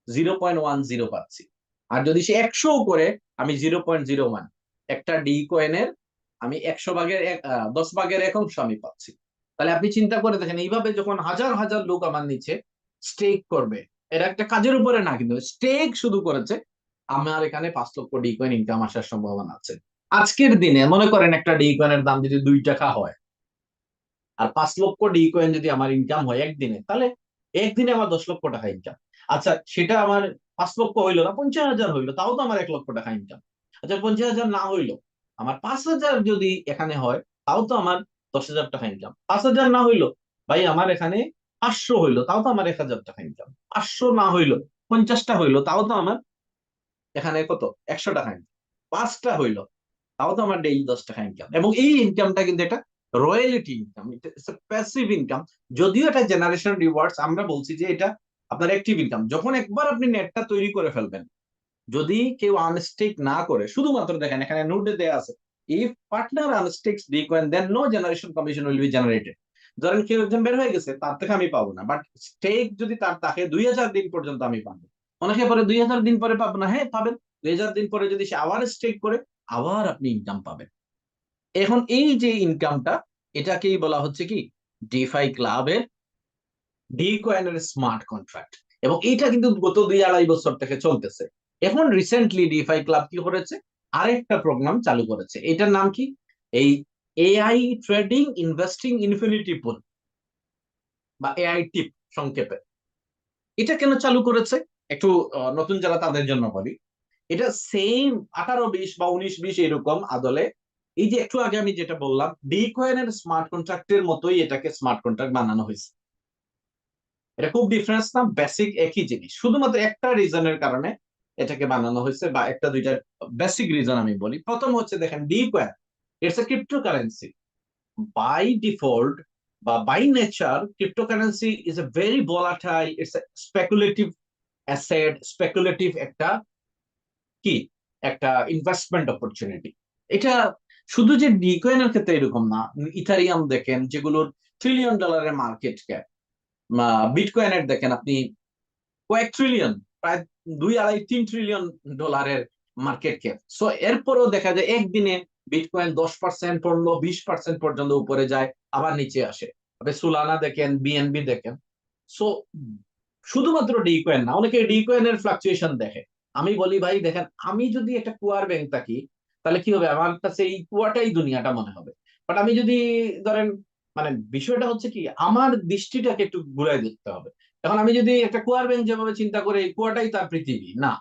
0.10 পাচ্ছি। আর যদি সে 100 করে, আমি 0.01, একটা ডি কয়েনের আমি 100 ভাগের 10 ভাগের 1 অংশ আমি পাচ্ছি। তাহলে আপনি চিন্তা করে দেখেন, এইভাবে যখন হাজার হাজার লোক আমার নিচে স্টেক করবে, এরা একটা কাজের উপরে না, কিন্তু স্টেক শুধু করেছে, আমার এখানে 5 লক্ষ ডি কয়েন ইনকাম আসার সম্ভাবনা আছে। আজকের দিনে মনে করেন একটা ডি কয়েনের দাম যদি 2 টাকা হয়, আর 5 লক্ষ ডি কয়েন যদি আমার ইনকাম হয় একদিনে, তাহলে একদিনে আমার 10 লক্ষ টাকা ইনকাম। আচ্ছা, সেটা আমার 5 লক্ষ হইলো না, 50,000 হইলো, তাও তো আমার 1 লক্ষ টাকা ইনকাম। আচ্ছা, 50,000 না হইলো, আমার 5,000 যদি এখানে হয়, তাও তো আমার 10,000 টাকা ইনকাম। 5,000 না হইলো, ভাই আমার এখানে 500 হইলো, তাও তো আমার 1,000 টাকা ইনকাম। 500 না হইলো, 50টা হইলো, তাও তো আমার এখানে কত, 100 টাকা ইনকাম। 5টা হইলো, তাও তো আমার ডেইলি 10 টাকা ইনকাম। এবং এই ইনকামটা কিন্তু এটা রয়্যালিটি ইনকাম, প্যাসিভ ইনকাম। যদিও এটা জেনারেশন রিওয়ার্ডস, আমরা বলছি যে এটা আপনার অ্যাক্টিভ ইনকাম। যখন একবার আপনি নেটটা তৈরি করে ফেলবেন, যদি কেউ আনস্টেক না করে, শুধুমাত্র দেখেন এখানে নোটে দেয়া আছে, if partner unstakes D coin then no generation commission will be generated. ধরেন কেউ একজন বের হয়ে গেছে, তার থেকে আমি পাবো না, বাট স্টেক যদি তার থাকে 2000 দিন পর্যন্ত আমি পাবো। অনেকে পরে 2000 দিন পরে পাবো না, হ্যাঁ পাবেন। 2000 দিন পরে যদি সে আবার স্টেক করে, আবার আপনি ইনকাম পাবেন। এখন এই যে ইনকামটা, এটাকেই বলা হচ্ছে কি ডিফাই ক্লাবের ডি কয়েনের স্মার্ট কন্ট্রাক্ট। এবং এইটা কিন্তু গত 2-2.5 বছর থেকে চলতেছে। এখন রিসেন্টলি ডিফাই ক্লাব কি করেছে, আরেকটা প্রোগ্রাম চালু করেছে। এটার নাম কি, এই AI trading investing infinity pool, বা এআই টিপ সংক্ষেপে। এটা কেন চালু করেছে, একটু নতুন যারা তাদের জন্য বলি। এটা সেম 18-20 বা 19-20 এরকম আদলে, এই যে একটু আগে আমি যেটা বললাম ডি কয়েনের স্মার্ট কন্ট্রাক্টের মতোই এটাকে স্মার্ট কন্ট্রাক্ট বানানো হয়েছে। এটা খুব ডিফারেন্স না, বেসিক একই জিনিস, শুধুমাত্র একটা রিজনের কারণে এটাকে বানানো হয়েছে, বা একটা দুইটা বেসিক রিজন আমি বলি। প্রথম হচ্ছে দেখেন, D coin it's a cryptocurrency by default, বা by nature. Cryptocurrency is a very volatile, it's a speculative asset, speculative একটা কি একটা ইনভেস্টমেন্ট অপরচুনিটি। এটা শুধু যে বিটকয়েনের ক্ষেত্রে এরকম না, ইথারিয়াম দেখেন যেগুলোর ট্রিলিয়ন ডলারের মার্কেট ক্যাপ, বিটকয়েনের দেখেন আপনি কয়েক ট্রিলিয়ন, প্রায় 2-2.5-3 ট্রিলিয়ন ডলারের মার্কেট ক্যাপ। সো এরপরও দেখা যায় একদিনে বিটকয়েন 10% পড়লো, 20% পর্যন্ত উপরে যায়, আবার নিচে আসে। আপনি সুলানা দেখেন, বিএনবি দেখেন। সো শুধুমাত্র ডি কয়েন না, অনেকে ডি কয়েনের ফ্লাকচুয়েশন দেখে। আমি বলি ভাই দেখেন, আমি যদি একটা কুয়ার ব্যাংক থাকি, তাহলে কি হবে, আমার কাছে এই কুয়াটাই দুনিয়াটা মনে হবে। বাট আমি যদি ধরেন, মানে বিষয়টা হচ্ছে কি, আমার দৃষ্টিটাকে একটু ঘুরাই দেখতে হবে। এখন আমি যদি একটা কুয়ার ব্যাংক যেভাবে চিন্তা করে, এই কুয়াটাই তার পৃথিবী না,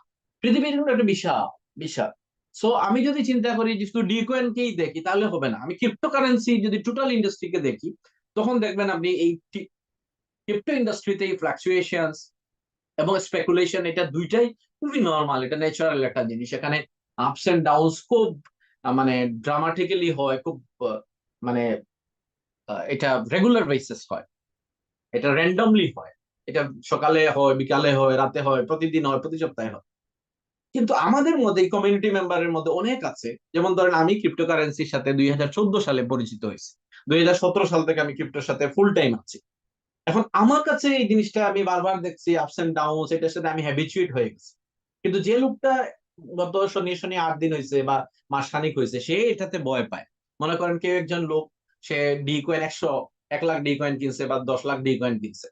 পৃথিবীর কিন্তু একটা বিশাল বিশাল। সো আমি যদি চিন্তা করি যে শুধু ডি কয়েনকেই দেখি, তাহলে হবে না। আমি ক্রিপ্টোকারেন্সি যদি টোটাল ইন্ডাস্ট্রিকে দেখি, তখন দেখবেন আপনি এই ক্রিপ্টো ইন্ডাস্ট্রিতে এই ফ্লাকচুয়েশনস এবং স্পেকুলেশন, এটা দুইটাই খুবই নর্মাল, এটা ন্যাচারাল একটা জিনিস। এখানে আপস এন্ড ডাউনস খুব মানে ড্রামাটিক্যালি হয়, খুব মানে এটা রেগুলার বেসিস হয়, এটা র্যান্ডমলি হয়। এটা সকালে হয়, বিকালে হয়, রাতে হয়, প্রতিদিন হয়, প্রতি সপ্তাহে হয়। কিন্তু আমাদের মধ্যে এই কমিউনিটি মেম্বারের মধ্যে অনেক আছে, যেমন ধরেন আমি ক্রিপ্টোকারেন্সির সাথে 2014 সালে পরিচিত হয়েছি। 2017 সাল থেকে আমি ক্রিপ্টোর সাথে ফুল টাইম আছি। এখন আমার কাছে এই জিনিসটা আমি বারবার দেখছি, আপস এন্ড ডাউন, এটার সাথে আমি হ্যাবিচুয়েট হয়ে গেছি। কিন্তু যে লোকটা গত শনি শনি 8 দিন হয়েছে বা মাসখানিক হয়েছে, সে এটাতে ভয় পায়। মনে করেন কেউ একজন লোক, সে D coin 100-1 lakh D coin কিনছে বা 10 লাখ ডি কয়েন কিনছে,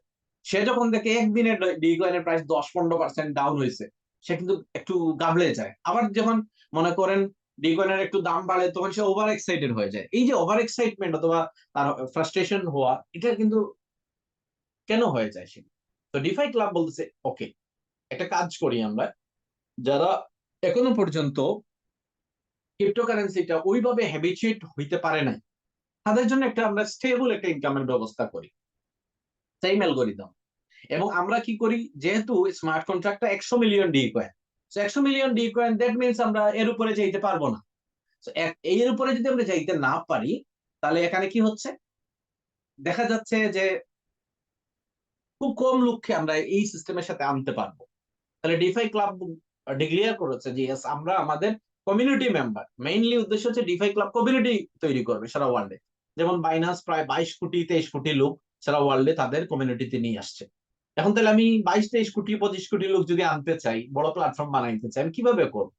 সে যখন দেখে একদিনে ডি কয়েনের প্রাইস 10-15% ডাউন হয়েছে, সে কিন্তু একটু গাবলে যায়। আবার যখন মনে করেন ডি কয়েনের একটু দাম বাড়ে, তখন সে ওভার এক্সাইটেড হয়ে যায়। এই যে ওভার এক্সাইটমেন্ট অথবা তার ফ্রাস্ট্রেশন হওয়া, এটা কিন্তু কেন হয়ে যায় সে। তো ডিফাই ক্লাব বলতেছে ওকে, একটা কাজ করি আমরা, যারা এখনো পর্যন্ত ক্রিপ্টোকারেন্সিটা ওইভাবে হ্যাবিচুয়েট হইতে পারে নাই, তাদের জন্য একটা আমরা স্টেবল একটা ইনকামের ব্যবস্থা করি, সেম অ্যালগোরিদম। এবং আমরা কি করি, যেহেতু স্মার্ট কন্ট্রাক্টটা 100 million D coin, 100 million D coin, that means আমরা এর উপরে যাইতে পারবো না। এর উপরে যদি আমরা যাইতে না পারি, তাহলে এখানে কি হচ্ছে, দেখা যাচ্ছে যে খুব কম লোককে আমরা এই সিস্টেমের সাথে আনতে পারবো। তাহলে ডিফাই ক্লাব ডিক্লেয়ার করেছে যে yes, আমরা আমাদের কমিউনিটি মেম্বার, মেইনলি উদ্দেশ্য হচ্ছে ডিফাই ক্লাব কমিউনিটি তৈরি করবে সারা ওয়ার্ল্ডে। যেমন বাইনান্স প্রায় 22-23 কোটি লোক সারা ওয়ার্ল্ডে তাদের কমিউনিটিতে নিয়ে আসছে। এখন তাহলে আমি 22-23 কোটি 25 কোটি লোক যদি আনতে চাই, বড় প্ল্যাটফর্ম বানাইতে চাই, আমি কিভাবে করব?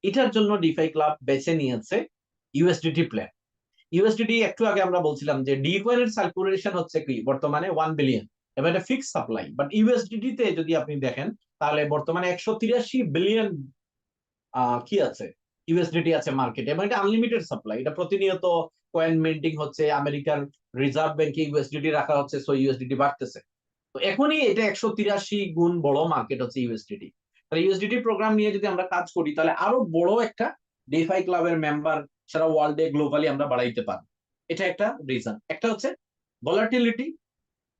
এটার জন্য ডিফাই ক্লাব বেছে নিয়েছে ইউএসডিটি প্ল্যান। ইউএসডিটি একটু আগে আমরা বলছিলাম যে ডি কয়েনের সার্কুলেশন হচ্ছে কি বর্তমানে 1 বিলিয়ন, এবং এটা ফিক্স সাপ্লাই। বাট ইউএসডিটি তে যদি আপনি দেখেন, তাহলে বর্তমানে 183 বিলিয়ন কি আছে, ইউএসডিটি আছে মার্কেটে, এবং এটা আনলিমিটেড সাপ্লাই। এটা প্রতিনিয়ত কয়েন মিন্টিং হচ্ছে, আমেরিকার রিজার্ভ ব্যাংকে ইউএসডিটি রাখা হচ্ছে, সো ইউএসডিটি বাড়তেছে। তো এখনই এটা 183 গুণ বড় মার্কেট হচ্ছে ইউএসডিটি। তাহলে ইউএসডিটি প্রোগ্রাম নিয়ে যদি আমরা কাজ করি, তাহলে আরো বড় একটা ডিফাই ক্লাবের মেম্বার সারা ওয়ার্ল্ডে গ্লোবালি আমরা বাড়াইতে পারবো। এটা একটা রিজন। একটা হচ্ছে ভলাটিলিটি,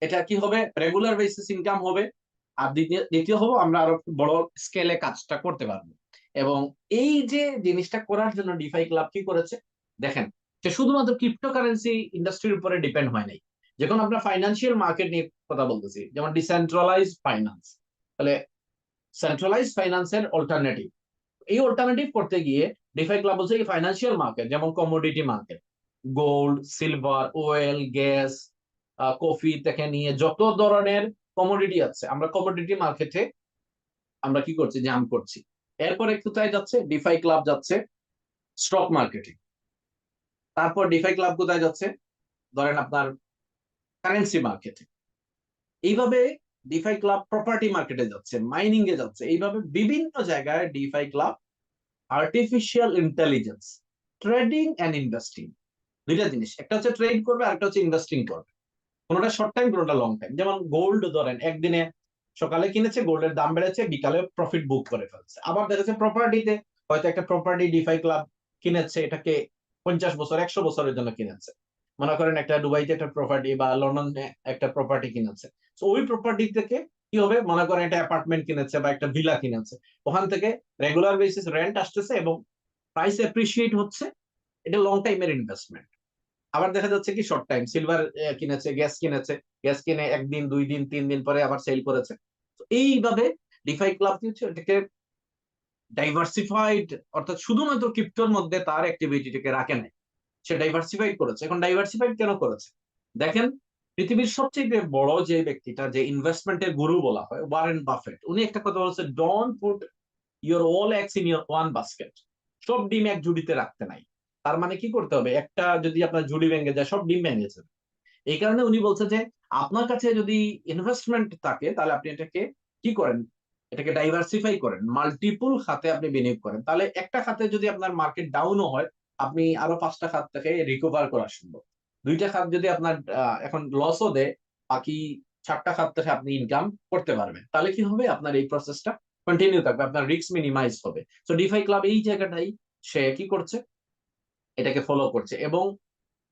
এটা কি হবে, রেগুলার বেসিস ইনকাম হবে। আর দ্বিতীয় হবো, আমরা আরো বড় স্কেলে কাজটা করতে পারবো। এবং এই যে জিনিসটা করার জন্য ডিফাই ক্লাব কি করেছে দেখেন, যে শুধুমাত্র ক্রিপ্টোকারেন্সি ইন্ডাস্ট্রির উপরে ডিপেন্ড হয় নাই, যখন আমরা ফাইন্যান্সিয়াল মার্কেট নিয়ে কথা বলতেছি, যেমন ডিসেন্ট্রালাইজ ফাইন্যান্স, তাহলে সেন্ট্রালাইজ ফাইন্যান্সের অল্টারনেটিভ, এই অল্টারনেটিভ করতে গিয়ে ডিফাই ক্লাব বলছে এই ফাইন্যান্সিয়াল মার্কেট যেমন commodity market, gold, silver, oil, gas, coffee থেকে নিয়ে যত ধরনের কমোডিটি আছে, আমরা কমোডিটি মার্কেটে আমরা কি করছি, জাম করছি। এরপরে কোথায় যাচ্ছে, ডিফাই ক্লাব যাচ্ছে স্টক মার্কেটে। তারপর ডিফাই ক্লাব কোথায় যাচ্ছে, ধরেন আপনার কারেন্সি মার্কেটে। এইভাবে ডিফাই ক্লাব প্রপার্টি মার্কেটে যাচ্ছে, মাইনিং এ যাচ্ছে, এইভাবে বিভিন্ন জায়গায় DeFi Club artificial intelligence, trading and investing, দুইটা জিনিস, একটা হচ্ছে ট্রেড করবে আর একটা হচ্ছে ইনভেস্টিং করবে। কোনোটা শর্ট টাইম, কোনোটা লং টাইম। যেমন গোল্ড ধরেন, একদিনে সকালে কিনেছে, গোল্ডের দাম বেড়েছে, বিকালে প্রফিট বুক করে ফেলছে। আবার দেখা যাচ্ছে প্রপার্টিতে, হয়তো একটা প্রপার্টি ডিফাই ক্লাব কিনেছে, এটাকে 50 বছর 100 বছরের জন্য কিনেছে। মনে করেন একটা দুবাইতে একটা প্রপার্টি বা লন্ডনে একটা প্রপার্টি কিনেছে, তো ওই প্রপার্টি থেকে কি হবে, মনে করেন একটা অ্যাপার্টমেন্ট কিনেছে বা একটা ভিলা কিনেছে, ওখান থেকে রেগুলার বেসিস রেন্ট আসতেছে এবং প্রাইস অ্যাপ্রিসিয়েট হচ্ছে। এটা লং টাইমের ইনভেস্টমেন্ট। আবার দেখা যাচ্ছে কি শর্ট টাইম, সিলভার কিনেছে, গ্যাস কিনে 1 দিন 2 দিন 3 দিন পরে আবার সেল করেছে। তো এইভাবে ডিফাই ক্লাব কি হচ্ছে, এটাকে ডাইভার্সিফাইড, অর্থাৎ শুধুমাত্র ক্রিপ্টোর মধ্যে তার অ্যাক্টিভিটিটাকে রাখে নাই, সে ডাইভার্সিফাইড করেছে। এখন ডাইভার্সিফাইড কেন করেছে, দেখেন পৃথিবীর সবচেয়ে বড় যে ব্যক্তিটা, যে ইনভেস্টমেন্টের গুরু বলা হয়, ওয়ারেন বাফেট, উনি একটা কথা বলছে, don't put your all eggs in your one basket, সব ডিম এক ঝুড়িতে রাখতে নাই। তার মানে কি করতে হবে, একটা যদি আপনার ঝুড়ি ভেঙে যায়, সব ডিম ভেঙে যাবে। এই কারণে উনি বলছে যে আপনার কাছে যদি ইনভেস্টমেন্ট থাকে, তাহলে আপনি এটাকে কি করেন, এটাকে ডাইভার্সিফাই করেন, মাল্টিপল খাতে আপনি বিনিয়োগ করেন। তাহলে একটা খাতে যদি আপনার মার্কেট ডাউনও হয়, আপনি আরো 5টা খাত থেকে রিকভার করা সম্ভব। 2টা খাত যদি আপনার এখন লসও দেয়, বাকি 4টা খাত থেকে আপনি ইনকাম করতে পারবেন। তাহলে কি হবে, আপনার এই প্রসেসটা কন্টিনিউ থাকবে, আপনার রিস্ক মিনিমাইজ হবে। তো ডিফাই ক্লাব এই জায়গাটাই সে কি করছে, এটাকে ফলো করছে। এবং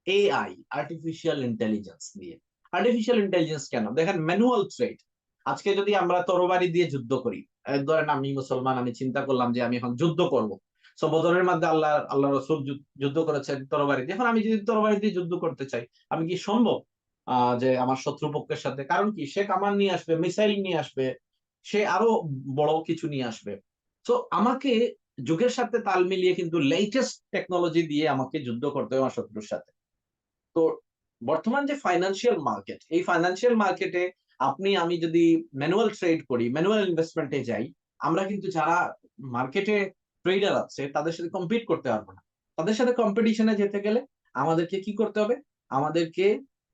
এআই, আর্টিফিশিয়াল ইন্টেলিজেন্স দিয়ে। আর্টিফিশিয়াল ইন্টেলিজেন্স কেন, দেখেন ম্যানুয়াল ট্রেড, আজকে যদি আমরা তরবারি দিয়ে যুদ্ধ করি, ধরেন আমি মুসলমান, আমি চিন্তা করলাম যে আমি এখন যুদ্ধ করব। সো বদরের মধ্যে আল্লাহ রসুল যুদ্ধ করেছেন তরবারি দিয়ে। এখন আমি যদি তরবারি দিয়ে যুদ্ধ করতে চাই, আমি কি সম্ভব যে আমার শত্রুপক্ষের সাথে, কারণ কি সে কামান নিয়ে আসবে, মিসাইল নিয়ে আসবে, সে আরো বড় কিছু নিয়ে আসবে। তো আমাকে যুগের সাথে তাল মিলিয়ে কিন্তু লেটেস্ট টেকনোলজি দিয়ে আমাকে যুদ্ধ করতে হবে আমার শত্রুর সাথে। তো বর্তমান যে ফাইন্যান্সিয়াল মার্কেট, এই ফাইন্যান্সিয়াল মার্কেটে আপনি আমি যদি ম্যানুয়াল ট্রেড করি, ম্যানুয়াল ইনভেস্টমেন্টে যাই, আমরা কিন্তু যারা মার্কেটে ট্রেডার আছে তাদের সাথে কম্পিট করতে পারবো না। তাদের সাথে কম্পিটিশনে যেতে গেলে আমাদেরকে কি করতে হবে, আমাদেরকে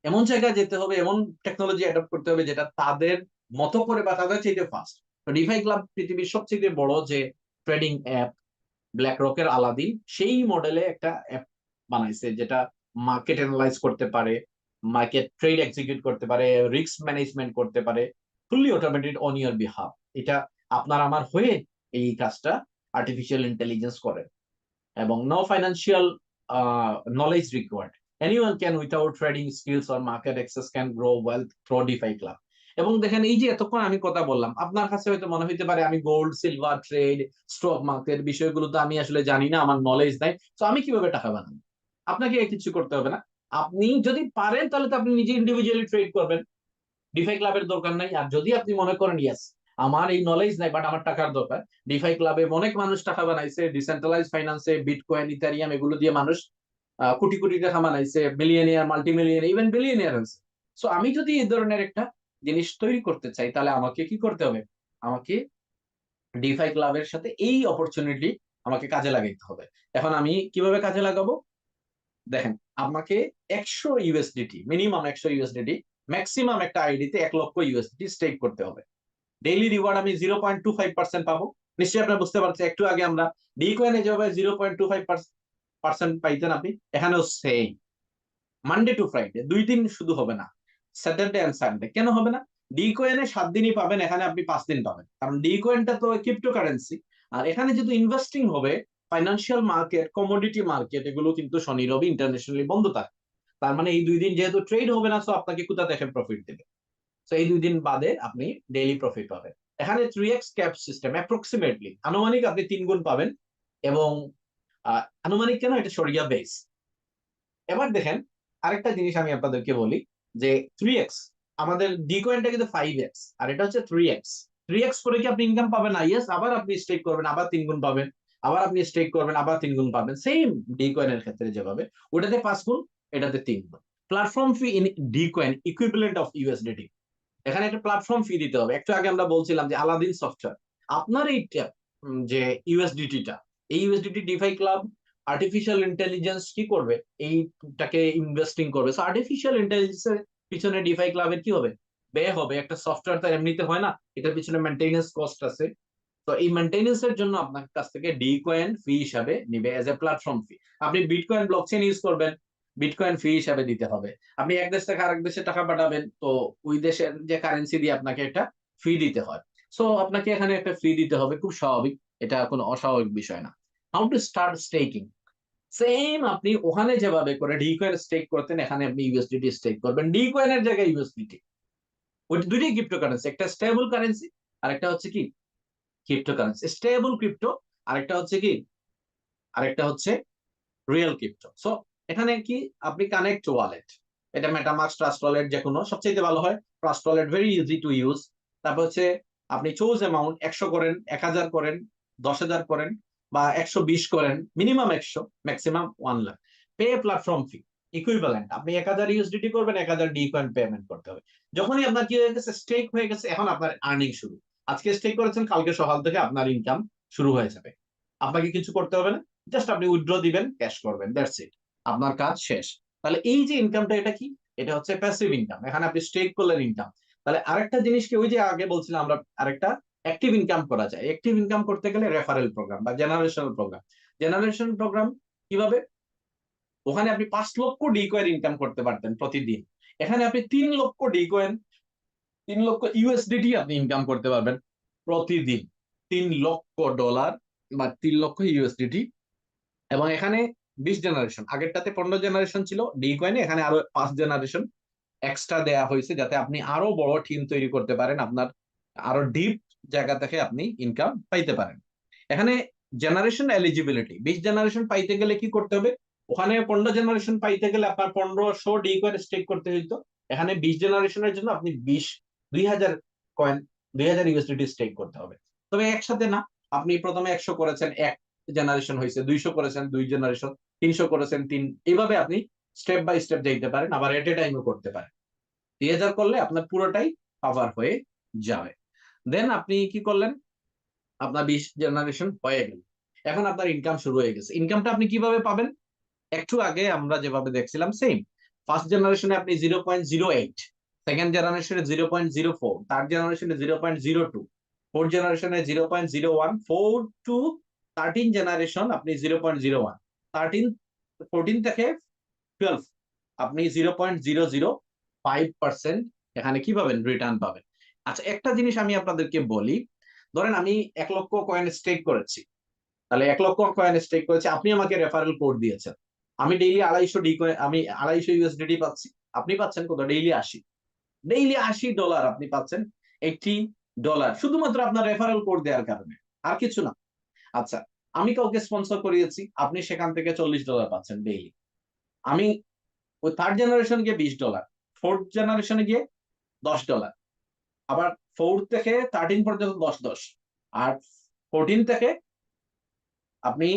এমন জায়গায় যেতে হবে, এমন টেকনোলজি অ্যাডপ্ট করতে হবে যেটা তাদের মতো করে বা তাদের চাইতে ফাস্ট। ডিফাই ক্লাব পৃথিবীর সবচেয়ে বড় যে ট্রেডিং অ্যাপ, ব্ল্যাক রকের আলাদিন, সেই মডেলে একটা অ্যাপ বানাইছে, যেটা মার্কেট অ্যানালাইজ করতে পারে, মার্কেট ট্রেড এক্সিকিউট করতে পারে, রিস্ক ম্যানেজমেন্ট করতে পারে, fully automated on your behalf. এটা আপনার আমার হয়ে এই কাজটা আর্টিফিশিয়াল ইন্টেলিজেন্স করে। এবং no financial knowledge required, anyone can without trading skills or market access can grow wealth through DeFi Club. এবং দেখেন এই যে এতক্ষণ আমি কথা বললাম, আপনার কাছে হয়তো মনে হইতে পারে আমি gold silver trade stock market বিষয়গুলো তো আমি আসলে জানি না, আমার নলেজ নাই, তো আমি কিভাবে টাকা বানাবো। আপনাকে কিছু করতে হবে না, আপনি যদি পারেন তাহলে তো আপনি নিজে ইন্ডিভিজুয়ালি ট্রেড করবেন, ডিফাই ক্লাবের দরকার নাই। আর যদি আপনি মনে করেন ইয়েস আমার এই নলেজ নাই বাট আমার টাকার দরকার, ডিফাই ক্লাবে অনেক মানুষ টাকা বানাইছে, ডিসেন্ট্রালাইজ ফাইন্যান্সে বিটকয়েন ইথারিয়াম এগুলো দিয়ে মানুষ কোটি কোটি টাকা বানাইছে, millionaire multi millionaire even billionaire হয়েছে। সো আমি যদি এই ধরনের একটা জিনিস তৈরি করতে চাই, তাহলে আমাকে কি করতে হবে, আমাকে ডিফাই ক্লাবের সাথে এই অপরচুনিটি আমাকে কাজে লাগাইতে হবে। এখন আমি কিভাবে কাজে লাগাবো, দেখেন আমাকে 100 ইউএসডিটি, মিনিমাম 100 ইউএসডিটি, ম্যাক্সিমাম একটা আইডিতে 1 লক্ষ ইউএসডিটি স্টেক করতে হবে। ডেইলি রিওয়ার্ড আমি 0.25% পাবো। নিশ্চয়ই আপনার বুঝতে পারছেন, একটু আগে আমরা ডি কয়েনে যেভাবে 0.25% পাইতেন, আপনি এখানেও সেম। মানডে টু ফ্রাইডে 2 দিন শুধু হবে না, স্যাটারডে এন্ড সানডে। কেন হবে না, ডি কয়েনে 7 দিনই পাবেন, এখানে আপনি 5 দিন পাবেন, কারণ ডি কয়েনটা তো ক্রিপ্টো কারেন্সি। আর এখানে যেহেতু ইনভেস্টিং হবে, ফাইন্যান্সিয়াল মার্কেট, কমোডিটি মার্কেট এগুলো কিন্তু শনি রবি ইন্টারন্যাশনালি বন্ধ থাকে। তার মানে এই 2 দিন যেহেতু ট্রেড হবে না, সো আপনাকে কোথা থেকে প্রফিট দেবে, তো এই 2 দিন বাদে আপনি ডেইলি প্রফিট পাবেন। এখানে 3x ক্যাপ সিস্টেম, অ্যাপ্রক্সিমেটলি আনুমানিক আপনি 3 গুণ পাবেন। এবং আনুমানিক কেন, এটা সরিয়া বেস। এবার দেখেন আরেকটা জিনিস আমি আপনাদেরকে বলি, যে 3x, আমাদের ডি কয়েনটা কিন্তু 5x আর এটা হচ্ছে 3x। 3x করে কি আপনি ইনকাম পাবেন না? ইয়েস। আবার আপনি স্টেক করবেন, আবার 3 গুণ পাবেন, আবার আপনি স্টেক করবেন, আবার 3 গুণ পাবেন। সেম ডি কয়েনের ক্ষেত্রে যেভাবে, ওটাতে 5 গুণ, এটাতে 3 গুণ। Platform fee in D coin equivalent of USDT. এখানে একটা প্ল্যাটফর্ম ফি দিতে হবে। একটু আগে আমরা বলছিলাম যে আলাদিন সফটওয়্যার, আপনার এইটা যে ইউএসডিটিটা, এই USDT defy Club artificial intelligence কি করবে, এইটাকে ইনভেস্টিং করবে। সো আর্টিফিশিয়াল ইন্টেলিজেন্সের পিছনে ডিফাই ক্লাবের কি হবে, ব্যয় হবে। একটা সফটওয়্যার তো এমনিতে হয় না, এটার পিছনে মেনটেনেন্স কস্ট আছে। তো এই মেনটেনেন্স এর জন্য আপনার কাছ থেকে ডি কয়েন ফি হিসাবে নিবে এজ এ প্ল্যাটফর্ম ফি। আপনি বিটকয়েন ব্লকচেন ইউজ করবেন, বিটকয়েন ফি হিসাবে দিতে হবে। আপনি এক দেশ থেকে আরেক দেশে টাকা পাঠাবেন, তো ওই দেশের যে কারেন্সি দিয়ে আপনাকে একটা ফি দিতে হয়। সো আপনাকে এখানে একটা ফি দিতে হবে, খুব স্বাভাবিক, এটা কোনো অস্বাভাবিক বিষয় না। How to start staking, same আপনি ওখানে যেভাবে করে ডি কয়েন স্টেক করতেন, এখানে আপনি ইউএসডিটি স্টেক করবেন ডি কয়েনের জায়গায় ইউএসডিটি। ওই দুইটাই ক্রিপ্টো কারেন্সি, একটা স্টেবল কারেন্সি আর একটা হচ্ছে কি ক্রিপ্টোকারেন্সি। স্টেবল ক্রিপ্টো, আরেকটা হচ্ছে কি, আরেকটা হচ্ছে রিয়েল ক্রিপ্টো। সো এখানে কি, আপনি কানেক্ট ওয়ালেট, এটা মেটামাস্ক, ট্রাস্ট ওয়ালেট, যে কোনো সবচেয়ে ভালো হয় trust wallet, very easy to use. তারপর হচ্ছে আপনি চুজ অ্যামাউন্ট, 100 করেন, 1000 করেন, 10,000 করেন, বা 120 করেন, minimum 100, maximum 1 lakh. Pay platform fee equivalent, আপনি 1000 ইউএসডিটি করবেন, 1000 ডি কয়েন পেমেন্ট করতে হবে। যখনই আপনার কি হয়ে গেছে, স্টেক হয়ে গেছে, এখন আপনার আর্নিং শুরু। আজকে স্টেক করেছেন, কালকে সকাল থেকে আপনার ইনকাম শুরু হয়ে যাবে। আপনাকে কিছু করতে হবে না, জাস্ট আপনি উইথড্র দিবেন, ক্যাশ করবেন, দ্যাটস ইট, আপনার কাজ শেষ। তাহলে এই যে ইনকামটা, এটা কি, এটা হচ্ছে প্যাসিভ ইনকাম। এখানে আপনি স্টেক করলেন ইনকাম। তাহলে আরেকটা জিনিস কি, ওই যে আগে বলছিলাম আমরা, আরেকটা অ্যাক্টিভ ইনকাম করা যায়। অ্যাক্টিভ ইনকাম করতে গেলে রেফারেল প্রোগ্রাম বা জেনারেশনাল প্রোগ্রাম। জেনারেশন প্রোগ্রাম কিভাবে, ওখানে আপনি 5 লক্ষ ডি কয়েন ইনকাম করতে পারতেন প্রতিদিন, এখানে আপনি 3 লক্ষ ডি কয়েন, 3 লক্ষ ইউএসডিটি আপনি ইনকাম করতে পারবেন প্রতিদিন। $3 লক্ষ বা 3 লক্ষ ইউএসডিটি। এবং এখানে 20 জেনারেশন, আগেরটাতে 15 জেনারেশন ছিল ডি কয়েনে, এখানে আরো 5 জেনারেশন এক্সট্রা দেয়া হয়েছে, যাতে আপনি আরো বড় টিম তৈরি করতে পারেন, আপনার আরো ডিপ জায়গা থেকে আপনি ইনকাম পাইতে পারেন। এখানে জেনারেশন এলিজিবিলিটি, 20 জেনারেশন পাইতে গেলে কি করতে হবে, ওখানে 15 জেনারেশন পাইতে গেলে আপনার 1500 ডি কয়েন স্টেক করতে হইতো। এখানে 20 জেনারেশনের জন্য আপনি 2000 কয়েন, 2000 ইউএসডিটি স্টেক করতে হবে। তবে একসাথে না, আপনি প্রথমে 100 করেছেন, 1 জেনারেশন হয়েছে, 200 করেছেন, 2 জেনারেশন, 300 করেছেন, 3, এইভাবে আপনি স্টেপ বাই স্টেপ যাইতে পারেন, আবার এট এ টাইমও করতে পারেন। 2000 করলে আপনার পুরোটাই কভার হয়ে যাবে। দেন আপনি কি করলেন, আপনার 20 জেনারেশন হয়ে গেল, এখন আপনার ইনকাম শুরু হয়ে গেছে। ইনকামটা আপনি কিভাবে পাবেন, একটু আগে আমরা যেভাবে দেখছিলাম সেম। ফার্স্ট জেনারেশনে আপনি 0.08, সেকেন্ড জেনারেশনে 0.04, থার্ড জেনারেশনে 0.02, ফোর্থ জেনারেশনে 0.01, 4 to 13 জেনারেশন আপনি 0.01, 14 থেকে 12 আপনি 0.005% এখানে কি পাবেন, রিটার্ন পাবেন। আচ্ছা, একটা জিনিস আমি আপনাদেরকে বলি, ধরেন আমি 1 লক্ষ কয়েন স্টেক করেছি, তাহলে 1 লক্ষ কয়েন স্টেক করেছি, আপনি আমাকে রেফারেল কোড দিয়েছেন, আমি ডেইলি 250 ডি কয়েন, আমি 250 ইউএসডিটি পাচ্ছি, আপনি পাচ্ছেন কত, ডেইলি 80, ডেইলি $80 আপনি পাচ্ছেন, $80 শুধুমাত্র আপনার রেফারেল কোড দেওয়ার কারণে, আর কিছু না। আচ্ছা, আমি কাউকে স্পন্সর করিয়েছি, আপনি সেখান থেকে $40 পাচ্ছেন ডেইলি। আমি ওই থার্ড জেনারেশন গিয়ে $20, ফোর্থ জেনারেশনে গিয়ে $10, আবার 4 থেকে 13 পর্যন্ত 10 10, আর 14 থেকে আপনি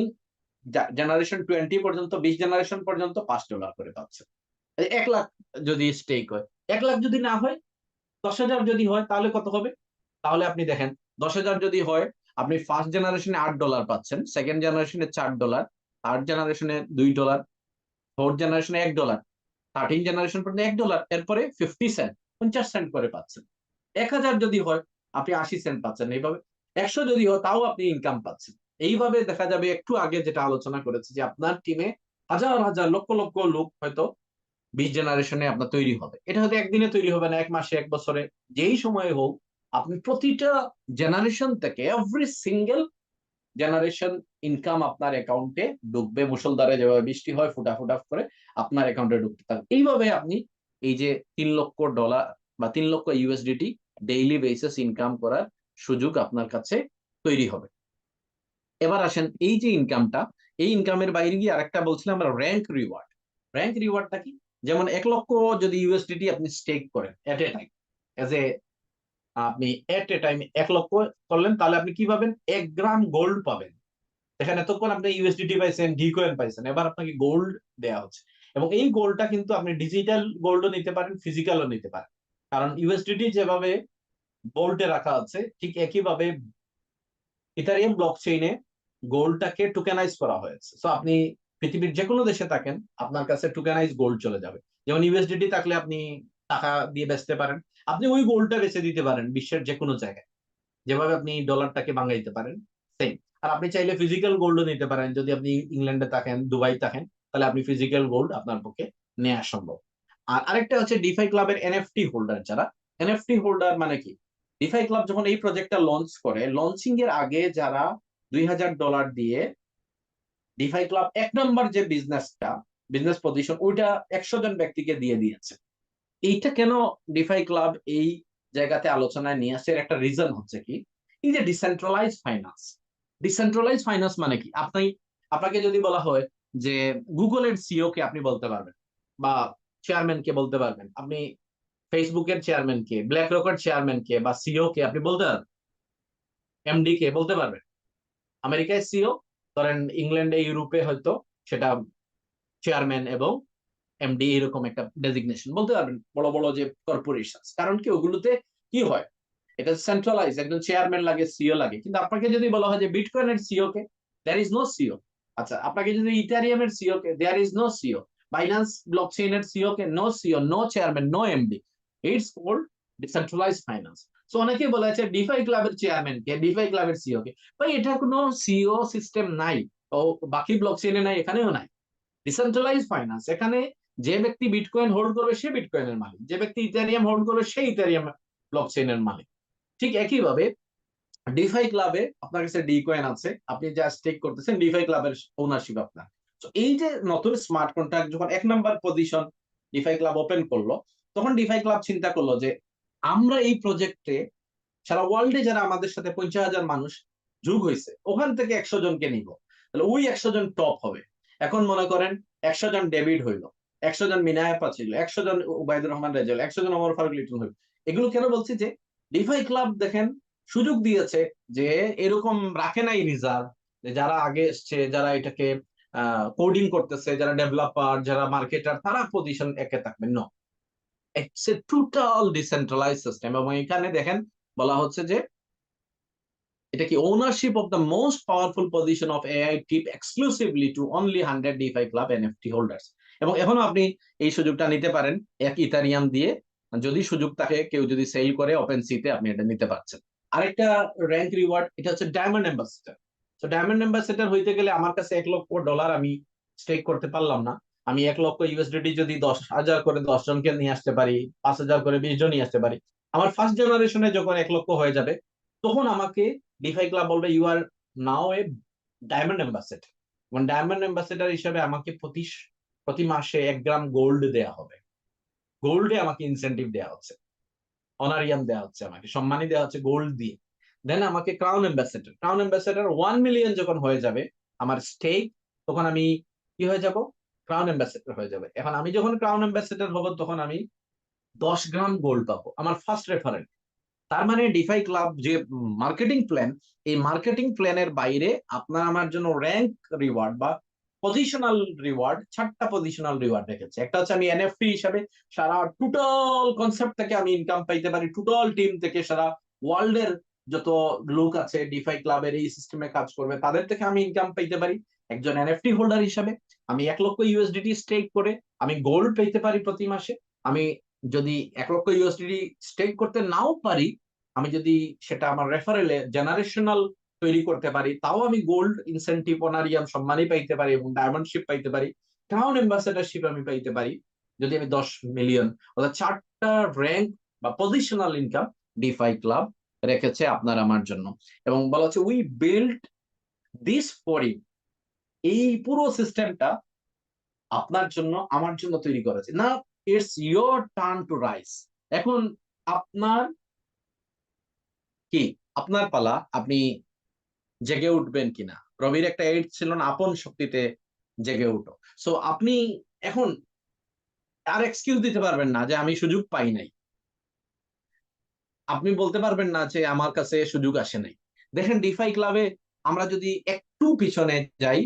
জেনারেশন 20 পর্যন্ত, 20 জেনারেশন পর্যন্ত $5 করে পাচ্ছেন। 1 লাখ যদি স্টেক হয়, 1 লাখ যদি না হয়, 10,000 যদি হয়, তাহলে কত হবে, তাহলে আপনি দেখেন, 10,000 যদি হয়, আপনি ফার্স্ট জেনারেশনে $8 পাচ্ছেন, সেকেন্ড জেনারেশনে $4, থার্ড জেনারেশনে $2, ফোর্থ জেনারেশনে $1, 13 জেনারেশন পর্যন্ত $1, এরপরে 50 সেন্ট, 50 সেন্ট করে পাচ্ছেন। 1,000 যদি হয়, আপনি 80 সেন্ট পাচ্ছেন। এইভাবে 100 যদি হয়, তাও আপনি ইনকাম পাচ্ছেন। এইভাবে দেখা যাবে, একটু আগে যেটা আলোচনা করেছি, যে আপনার টিমে হাজার হাজার লক্ষ লক্ষ লোক হয়তো 20 জেনারেশনে আপনার তৈরি হবে। এটা হয়তো একদিনে তৈরি হবে না, 1 মাসে, 1 বছরে, যেই সময়ে হোক, আপনি প্রতিটা জেনারেশন থেকে এভরি সিঙ্গেল জেনারেশন ইনকাম আপনার অ্যাকাউন্টে ঢুকবে, মুষলধারে যেভাবে বৃষ্টি হয় ফুটা ফুটা করে আপনার অ্যাকাউন্টে ঢুকতে থাকবে। এইভাবে আপনি এই যে $3 লক্ষ বা 3 লক্ষ ইউএসডিটি ডেইলি বেসিস ইনকাম করার সুযোগ আপনার কাছে তৈরি হবে। এবার আসেন, এই যে ইনকামটা, এই ইনকামের বাইরে গিয়ে আরেকটা বলছিলাম আমরা, র্যাঙ্ক রিওয়ার্ড। র্যাঙ্ক রিওয়ার্ডটা কি, যেমন 1 লক্ষ যদি ইউএসডিটি আপনি স্টেক করেন এট এ টাইম, এজ এ আপনি এট এ টাইম 1 লক্ষ করলেন, তাহলে আপনি কি পাবেন? 1 গ্রাম গোল্ড পাবেন। এখানে এতক্ষণ আপনি ইউএসডিটি পাইছেন, ডি কয়েন পাইছেন, এবার আপনাকে গোল্ড দেওয়া হচ্ছে। এবং এই গোল্ডটা কিন্তু আপনি ডিজিটাল গোল্ডও নিতে পারেন, ফিজিক্যালও নিতে পারেন। কারণ ইউএসডিটি যেভাবে বোল্টে রাখা আছে, ঠিক একইভাবে ইথারিয়াম ব্লকচেইনে গোল্ডটাকে টোকেনাইজ করা হয়েছে। সো আপনি পৃথিবীর যে কোনো দেশে থাকেন, আপনার কাছে টোকেনাইজ গোল্ড চলে যাবে। যেমন ইউএসডিটি থাকলে আপনি টাকা দিয়ে বেচতে পারেন, আপনি ওই গোল্ডটা বেচে দিতে পারেন বিশ্বের যে কোনো জায়গায়, যেভাবে আপনি ডলারটাকে ভাঙাইতে পারেন সেম। আর আপনি চাইলে ফিজিক্যাল গোল্ডও নিতে পারেন। যদি আপনি ইংল্যান্ডে থাকেন, দুবাই থাকেন, তাহলে আপনি ফিজিক্যাল গোল্ড আপনার পক্ষে নেওয়া সম্ভব। আর আরেকটা হচ্ছে ডিফাই ক্লাবের এনএফটি হোল্ডার যারা। এনএফটি হোল্ডার মানে কি? ডিফাই ক্লাব যখন এই প্রজেক্টটা লঞ্চ করে, লঞ্চিং এর আগে যারা $2000 দিয়ে ডিফাই ক্লাব 1 নম্বর যে বিজনেস পজিশন, ওইটা 100 জন ব্যক্তিকে দিয়ে দিয়েছে। এইটা কেন ডিফাই ক্লাব এই জায়গাতে আলোচনায় নিয়ে আসছে, একটা রিজন হচ্ছে কি, এই যে ডিসেন্ট্রালাইজ ফাইন্যান্স। ডিসেন্ট্রালাইজ ফাইন্যান্স মানে কি? আপনাকে যদি বলা হয় যে গুগলের সিইও কে আপনি বলতে পারবেন, বা চেয়ারম্যান কে বলতে পারবেন, আপনি ফেসবুকের চেয়ারম্যান কে, ব্ল্যাক রকের চেয়ারম্যান কে বা সিইও কে আপনি বলতে পারবেন, এমডি কে বলতে পারবেন। আমেরিকায় সিইও, ধরেন ইংল্যান্ডে ইউরোপে হয়তো সেটা চেয়ারম্যান এবং এমডি এরকম একটা ডেজিগনেশন বলতে পারবেন, বড় বড় যে কর্পোরেশন। কারণ কি, ওগুলোতে কি হয়, এটা সেন্ট্রালাইজ, একজন চেয়ারম্যান লাগে, সিইও লাগে। কিন্তু আপনাকে যদি বলা হয় যে বিটকয়েনের সিইও কে, দেয়ার ইজ নো সিইও। আচ্ছা, আপনাকে যদি ইথারিয়ামের সিইও কে, there is no CEO. Binance ব্লকচেইনের সিইও কে, no CEO, no chairman, no MD. It's called decentralise finance. So অনেকে বলে আছে ডিফাই ক্লাবের চেয়ারম্যান কে, ডিফাই ক্লাবের সিইও কে। ভাই, এটা কোনো সিইও সিস্টেম নাই, ও বাকি ব্লকচেইনে নাই, এখানেও নাই। ডিসেন্ট্রালাইজ ফাইন্যান্স, এখানে যে ব্যক্তি বিটকয়েন হোল্ড করবে সে বিটকয়েনের মালিক, যে ব্যক্তি ইথারিয়াম হোল্ড করবে সে ইথারিয়াম ব্লকচেইনের মালিক। ঠিক একইভাবে ডিফাই ক্লাবে আপনার কাছে ডি কয়েন আছে, আপনি যা স্টেক করতেছেন, ডিফাই ক্লাবের ওনারশিপ আপনার। তো এই যে নতুন স্মার্ট কন্ট্রাক্ট যখন 1 নম্বর পজিশন ডিফাই ক্লাব ওপেন করলো, তখন ডিফাই ক্লাব চিন্তা করলো যে আমরা এই প্রজেক্টে সারা ওয়ার্ল্ডে যারা আমাদের সাথে 50,000 মানুষ যোগ হয়েছে, ওখান থেকে 100 জনকে নিব, তাহলে ওই 100 জন টপ হবে। এখন মনে করেন 100 জন ডেভিড হইলো, 100 জন মিনায়াপা ছিল, 100 জন উবাইদুর রহমান রেজাল, 100 জন ওমর ফারুক লিটন হইল। এগুলো কেন বলছি, যে ডিফাই ক্লাব দেখেন সুযোগ দিয়েছে, যে এরকম রাখে নাই রিজার্ভ, যে যারা আগে এসছে, যারা এটাকে কোডিং করতেছে, যারা ডেভেলপার, যারা মার্কেটার, তারা পজিশন একে থাকবেন। No, it's a total decentralize system. এবং এখানে দেখেন বলা হচ্ছে যে এটা কি, ownership of the most powerful position of AI tip exclusively to only 100 DeFi Club NFT holders. এবং এখনো আপনি এই সুযোগটা নিতে পারেন 1 ইথারিয়াম দিয়ে, যদি সুযোগ থাকে, কেউ যদি সেল করে ওপেন সিতে, আপনি এটা নিতে পারছেন। আরেকটা র্যাঙ্ক রিওয়ার্ড, এটা হচ্ছে ডায়মন্ড অ্যাম্বাসেডর। তো ডায়মন্ড অ্যাম্বাসেডর হইতে গেলে আমার কাছে $1 লক্ষ আমি স্টেক করতে পারলাম না। আমি 1 লক্ষ ইউএসডিটি যদি 10,000 করে 10 জনকে নিয়ে আসতে পারি, 5,000 করে 20 জন নিয়ে আসতে পারি, আমার ফার্স্ট জেনারেশনে যখন 1 লক্ষ হয়ে যাবে, তখন আমাকে ডিফাই ক্লাব বলবে you are now a diamond ambassador. এবং ডায়মন্ড অ্যাম্বাসেডর হিসেবে আমাকে প্রতি মাসে 1 গ্রাম গোল্ড দেয়া হবে। গোল্ডে আমাকে ইনসেন্টিভ দেওয়া হচ্ছে, অনারিয়াম দেওয়া হচ্ছে, আমাকে সম্মানী দেওয়া হচ্ছে গোল্ড দিয়ে। দেন আমাকে ক্রাউন অ্যাম্বাসেডর 1 মিলিয়ন যখন হয়ে যাবে আমার স্টেক, তখন আমি কি হয়ে যাব? ক্রাউন অ্যাম্বাসেডর হয়ে যাবে। এখন আমি যখন ক্রাউন অ্যাম্বাসেডর হব, তখন আমি 10 গ্রাম গোল্ড পাবো, আমার ফার্স্ট রেফারেন্স। তার মানে ডিফাই ক্লাব যে মার্কেটিং প্ল্যান, এই মার্কেটিং প্ল্যানের বাইরে আপনার আমার জন্য র্যাঙ্ক রিওয়ার্ড বা পজিশনাল রিওয়ার্ড, 4টা পজিশনাল রিওয়ার্ড রেখেছে। একটা হচ্ছে আমি এনএফটি হিসাবে সারা টোটাল কনসেপ্ট থেকে আমি ইনকাম পাইতে পারি, টোটাল টিম থেকে, সারা ওয়ার্ল্ডের যত লোক আছে ডিফাই ক্লাবের এই সিস্টেমে কাজ করবে, তাদের থেকে আমি ইনকাম পাইতে পারি। একজন এনএফটি হোল্ডার হিসাবে আমি 1 লক্ষ ইউএসডিটি স্টেক করে আমি গোল্ড পেতে পারি প্রতি মাসে। আমি যদি 1 লক্ষ ইউএসডিটি স্টেক করতে নাও পারি, আমি যদি সেটা আমার রেফারেলে জেনারেশনাল তৈরি করতে পারি, তাও আমি গোল্ড ইনসেন্টিভ, অনারিয়াম, সম্মানই পাইতে পারি, এবং ডায়মন্ডশিপ পাইতে পারি, ক্রাউন অ্যাম্বাসেডরশিপ আমি পাইতে পারি, যদি আমি 10 মিলিয়ন। অর্থাৎ 4টা র্যাঙ্ক বা পজিশনাল ইনকাম ডিফাই ক্লাব রেখেছে আপনার আমার জন্য। এবং বলা হচ্ছে we build this for you, এই পুরো সিস্টেমটা আপনার জন্য, আমার জন্য তৈরি করেছে না। It's your turn to rise. এখন আপনার কি, আপনার পালা, আপনি জেগে উঠবেন কিনা। রবির একটা এইড ছিল না, আপন শক্তিতে জেগে উঠো। সো আপনি এখন আর এক্সকিউজ দিতে পারবেন না যে আমি সুযোগ পাই নাই, আপনি বলতে পারবেন না যে আমার কাছে সুযোগ আসে নাই। দেখেন ডিফাই ক্লাবে আমরা যদি একটু পিছনে যাই,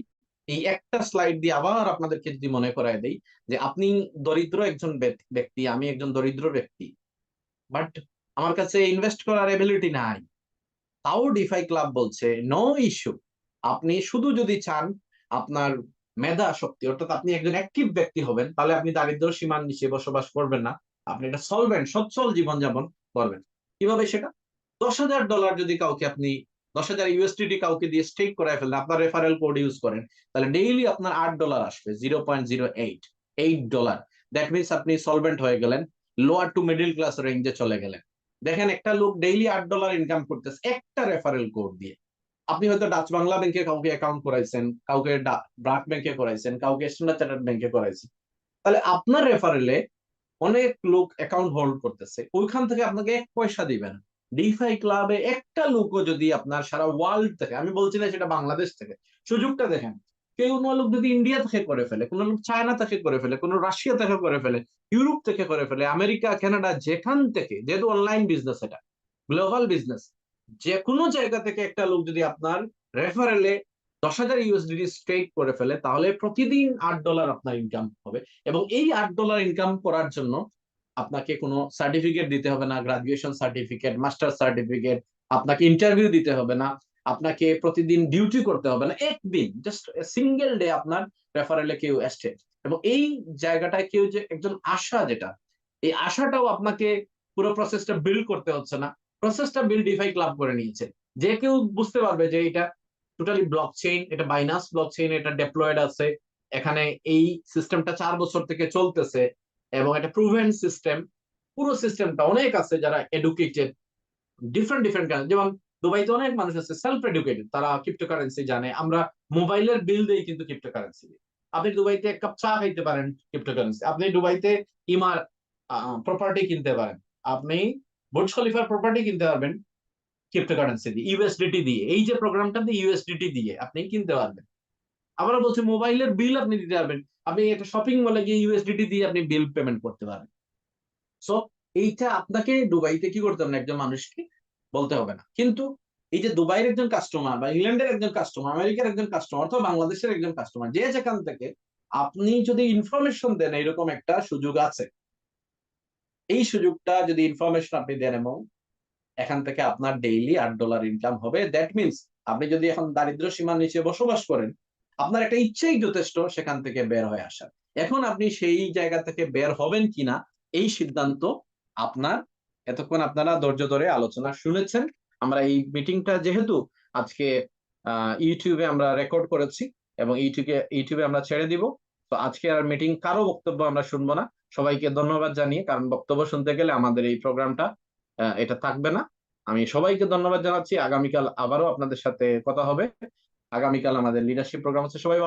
এই একটা স্লাইড দিয়ে আবার আপনাদেরকে যদি মনে করায় দেই যে আপনি দরিদ্র একজন ব্যক্তি, আমি একজন দরিদ্র ব্যক্তি, বাট আমার কাছে ইনভেস্ট করার এবিলিটি নাই, তাও ডিফাই ক্লাব বলছে নো ইস্যু, আপনি শুধু যদি চান আপনার মেধা শক্তি, অর্থাৎ আপনি একজন অ্যাক্টিভ ব্যক্তি হবেন, তাহলে আপনি দারিদ্র সীমার নিচে বসবাস করবেন না, আপনি এটা সলভেন্ট সচ্ছল জীবনযাপন করবেন। কিভাবে সেটা? $10,000 যদি কাউকে আপনি 10,000 ইউএসডিটি কাউকে দিয়ে স্টেক করায় ফেলেন, আপনার রেফারেল কোড ইউজ করেন, তাহলে ডেইলি আপনার $8 আসবে, 0.08 দ্যাট মিনস আপনি সলভেন্ট হয়ে গেলেন, লোয়ার টু মিডল ক্লাস রেঞ্জে চলে গেলেন। দেখেন একটা লোক ডেইলি $8 ইনকাম করতেছে একটা রেফারেল কোড দিয়ে। আপনি হয়তো ডাচ বাংলা ব্যাংকে কাউকে অ্যাকাউন্ট করাইছেন, কাউকে ব্রাক ব্যাংকে করাইছেন, কাউকে স্ট্যান্ডার্ড চার্টার্ড ব্যাংকে করাইছেন, তাহলে আপনার রেফারেলে অনেক লোক অ্যাকাউন্ট হোল্ড করতেছে, ওইখান থেকে আপনাকে 1 পয়সা দিবেন। ডিফাই ক্লাবে একটা লোকও যদি আপনার সারা ওয়ার্ল্ড থেকে, আমি বলছি না সেটা বাংলাদেশ থেকে, সুযোগটা দেখেন, কেউ কোনো লোক যদি ইন্ডিয়া থেকে করে ফেলে, কোনো লোক চায়না থেকে করে ফেলে, কোনো রাশিয়া থেকে করে ফেলে, ইউরোপ থেকে করে ফেলে, আমেরিকা, কানাডা, যেখান থেকে, যেহেতু অনলাইন বিজনেস, এটা গ্লোবাল বিজনেস, যে কোনো জায়গা থেকে একটা লোক যদি আপনার রেফারেলে 10,000 ইউএসডি স্ট্রেক করে ফেলে, তাহলে প্রতিদিন $8 আপনার ইনকাম হবে। এবং এই $8 ইনকাম করার জন্য আপনাকে কোনো সার্টিফিকেট দিতে হবে না, গ্রাজুয়েশন সার্টিফিকেট, মাস্টার সার্টিফিকেট, আপনাকে ইন্টারভিউ দিতে হবে না, আপনাকে প্রতিদিন ডিউটি করতে হবে না, একদিন জাস্ট সিঙ্গেল ডে আপনার রেফারেলে কেউ আসছে, এবং এই জায়গাটায় কেউ যে একজন আশা, যেটা এই আশাটাও আপনাকে পুরো প্রসেসটা বিল্ড করতে হচ্ছে না, প্রসেসটা বিল্ড ডিফাই ক্লাব করে নিয়েছে। যে কেউ বুঝতে পারবে যে এটা টোটালি ব্লক চেইন, এটা বাইনান্স ব্লক চেইন, এটা ডেপ্লয়েড আছে, এখানে এই সিস্টেমটা 4 বছর থেকে চলতেছে, এবং এটা প্রুভেন সিস্টেম, পুরো সিস্টেমটা অনেক আছে যারা এডুকেটেড, ডিফারেন্ট ডিফারেন্ট, যেমন দুবাইতে অনেক মানুষ আছে সেলফ এডুকেটেড, তারা ক্রিপ্টোকারেন্সি জানে, আমরা মোবাইলের বিল দেই কিন্তু ক্রিপ্টোকারেন্সি। আপনি দুবাইতে 1 কাপ চা খাইতে পারেন ক্রিপ্টোকারেন্সি, আপনি দুবাইতে ইমার প্রপার্টি কিনতে পারেন, আপনি বুর্জ খলিফার প্রপার্টি কিনতে পারবেন ক্রিপ্টোকারেন্সি দিয়ে, ইউএসডিটি দিয়ে, এই যে প্রোগ্রামটা দিয়ে ইউএসডিটি দিয়ে আপনি কিনতে পারবেন। আবার বলছি মোবাইলের বিল আপনি দিতে পারবেন, আপনি একটা শপিং মলে গিয়ে ইউএসডিটি দিয়ে আপনি বিল পেমেন্ট করতে পারবেন। সো এইটা আপনাকে দুবাইতে কি করতে হবে না, একজন মানুষকে বলতে হবে না। কিন্তু এই যে দুবাইয়ের একজন কাস্টমার, বা ইংল্যান্ডের একজন কাস্টমার, আমেরিকার একজন কাস্টমার, অথবা বাংলাদেশের একজন কাস্টমার, যে যেখান থেকে, আপনি যদি ইনফরমেশন দেন এরকম একটা সুযোগ আছে, এই সুযোগটা যদি ইনফরমেশন আপনি দেন, এবং এখান থেকে আপনার ডেইলি $8 ইনকাম হবে, দ্যাট মিনস আপনি যদি এখন দারিদ্র সীমার নিচে বসবাস করেন, আপনার একটা ইচ্ছেই যথেষ্ট সেখান থেকে বের হয়ে আসার। এখন আপনি সেই জায়গা থেকে বের হবেন কিনা, এই সিদ্ধান্ত আপনার। এতক্ষণ আপনারা ধৈর্য ধরে আলোচনা শুনেছেন। আমরা এই মিটিংটা যেহেতু আজকে ইউটিউবে আমরা রেকর্ড করেছি, এবং ইউটিউবে আমরা ছেড়ে দিব, তো আজকে আর মিটিং কারো বক্তব্য আমরা শুনবো না। সবাইকে ধন্যবাদ জানিয়ে, কারণ বক্তব্য শুনতে গেলে আমাদের এই প্রোগ্রামটা এটা থাকবে না। আমি সবাইকে ধন্যবাদ জানাচ্ছি। আগামীকাল আবারও আপনাদের সাথে কথা হবে। আগামীকাল আমাদের লিডারশিপ প্রোগ্রাম আছে, সবাই ভালো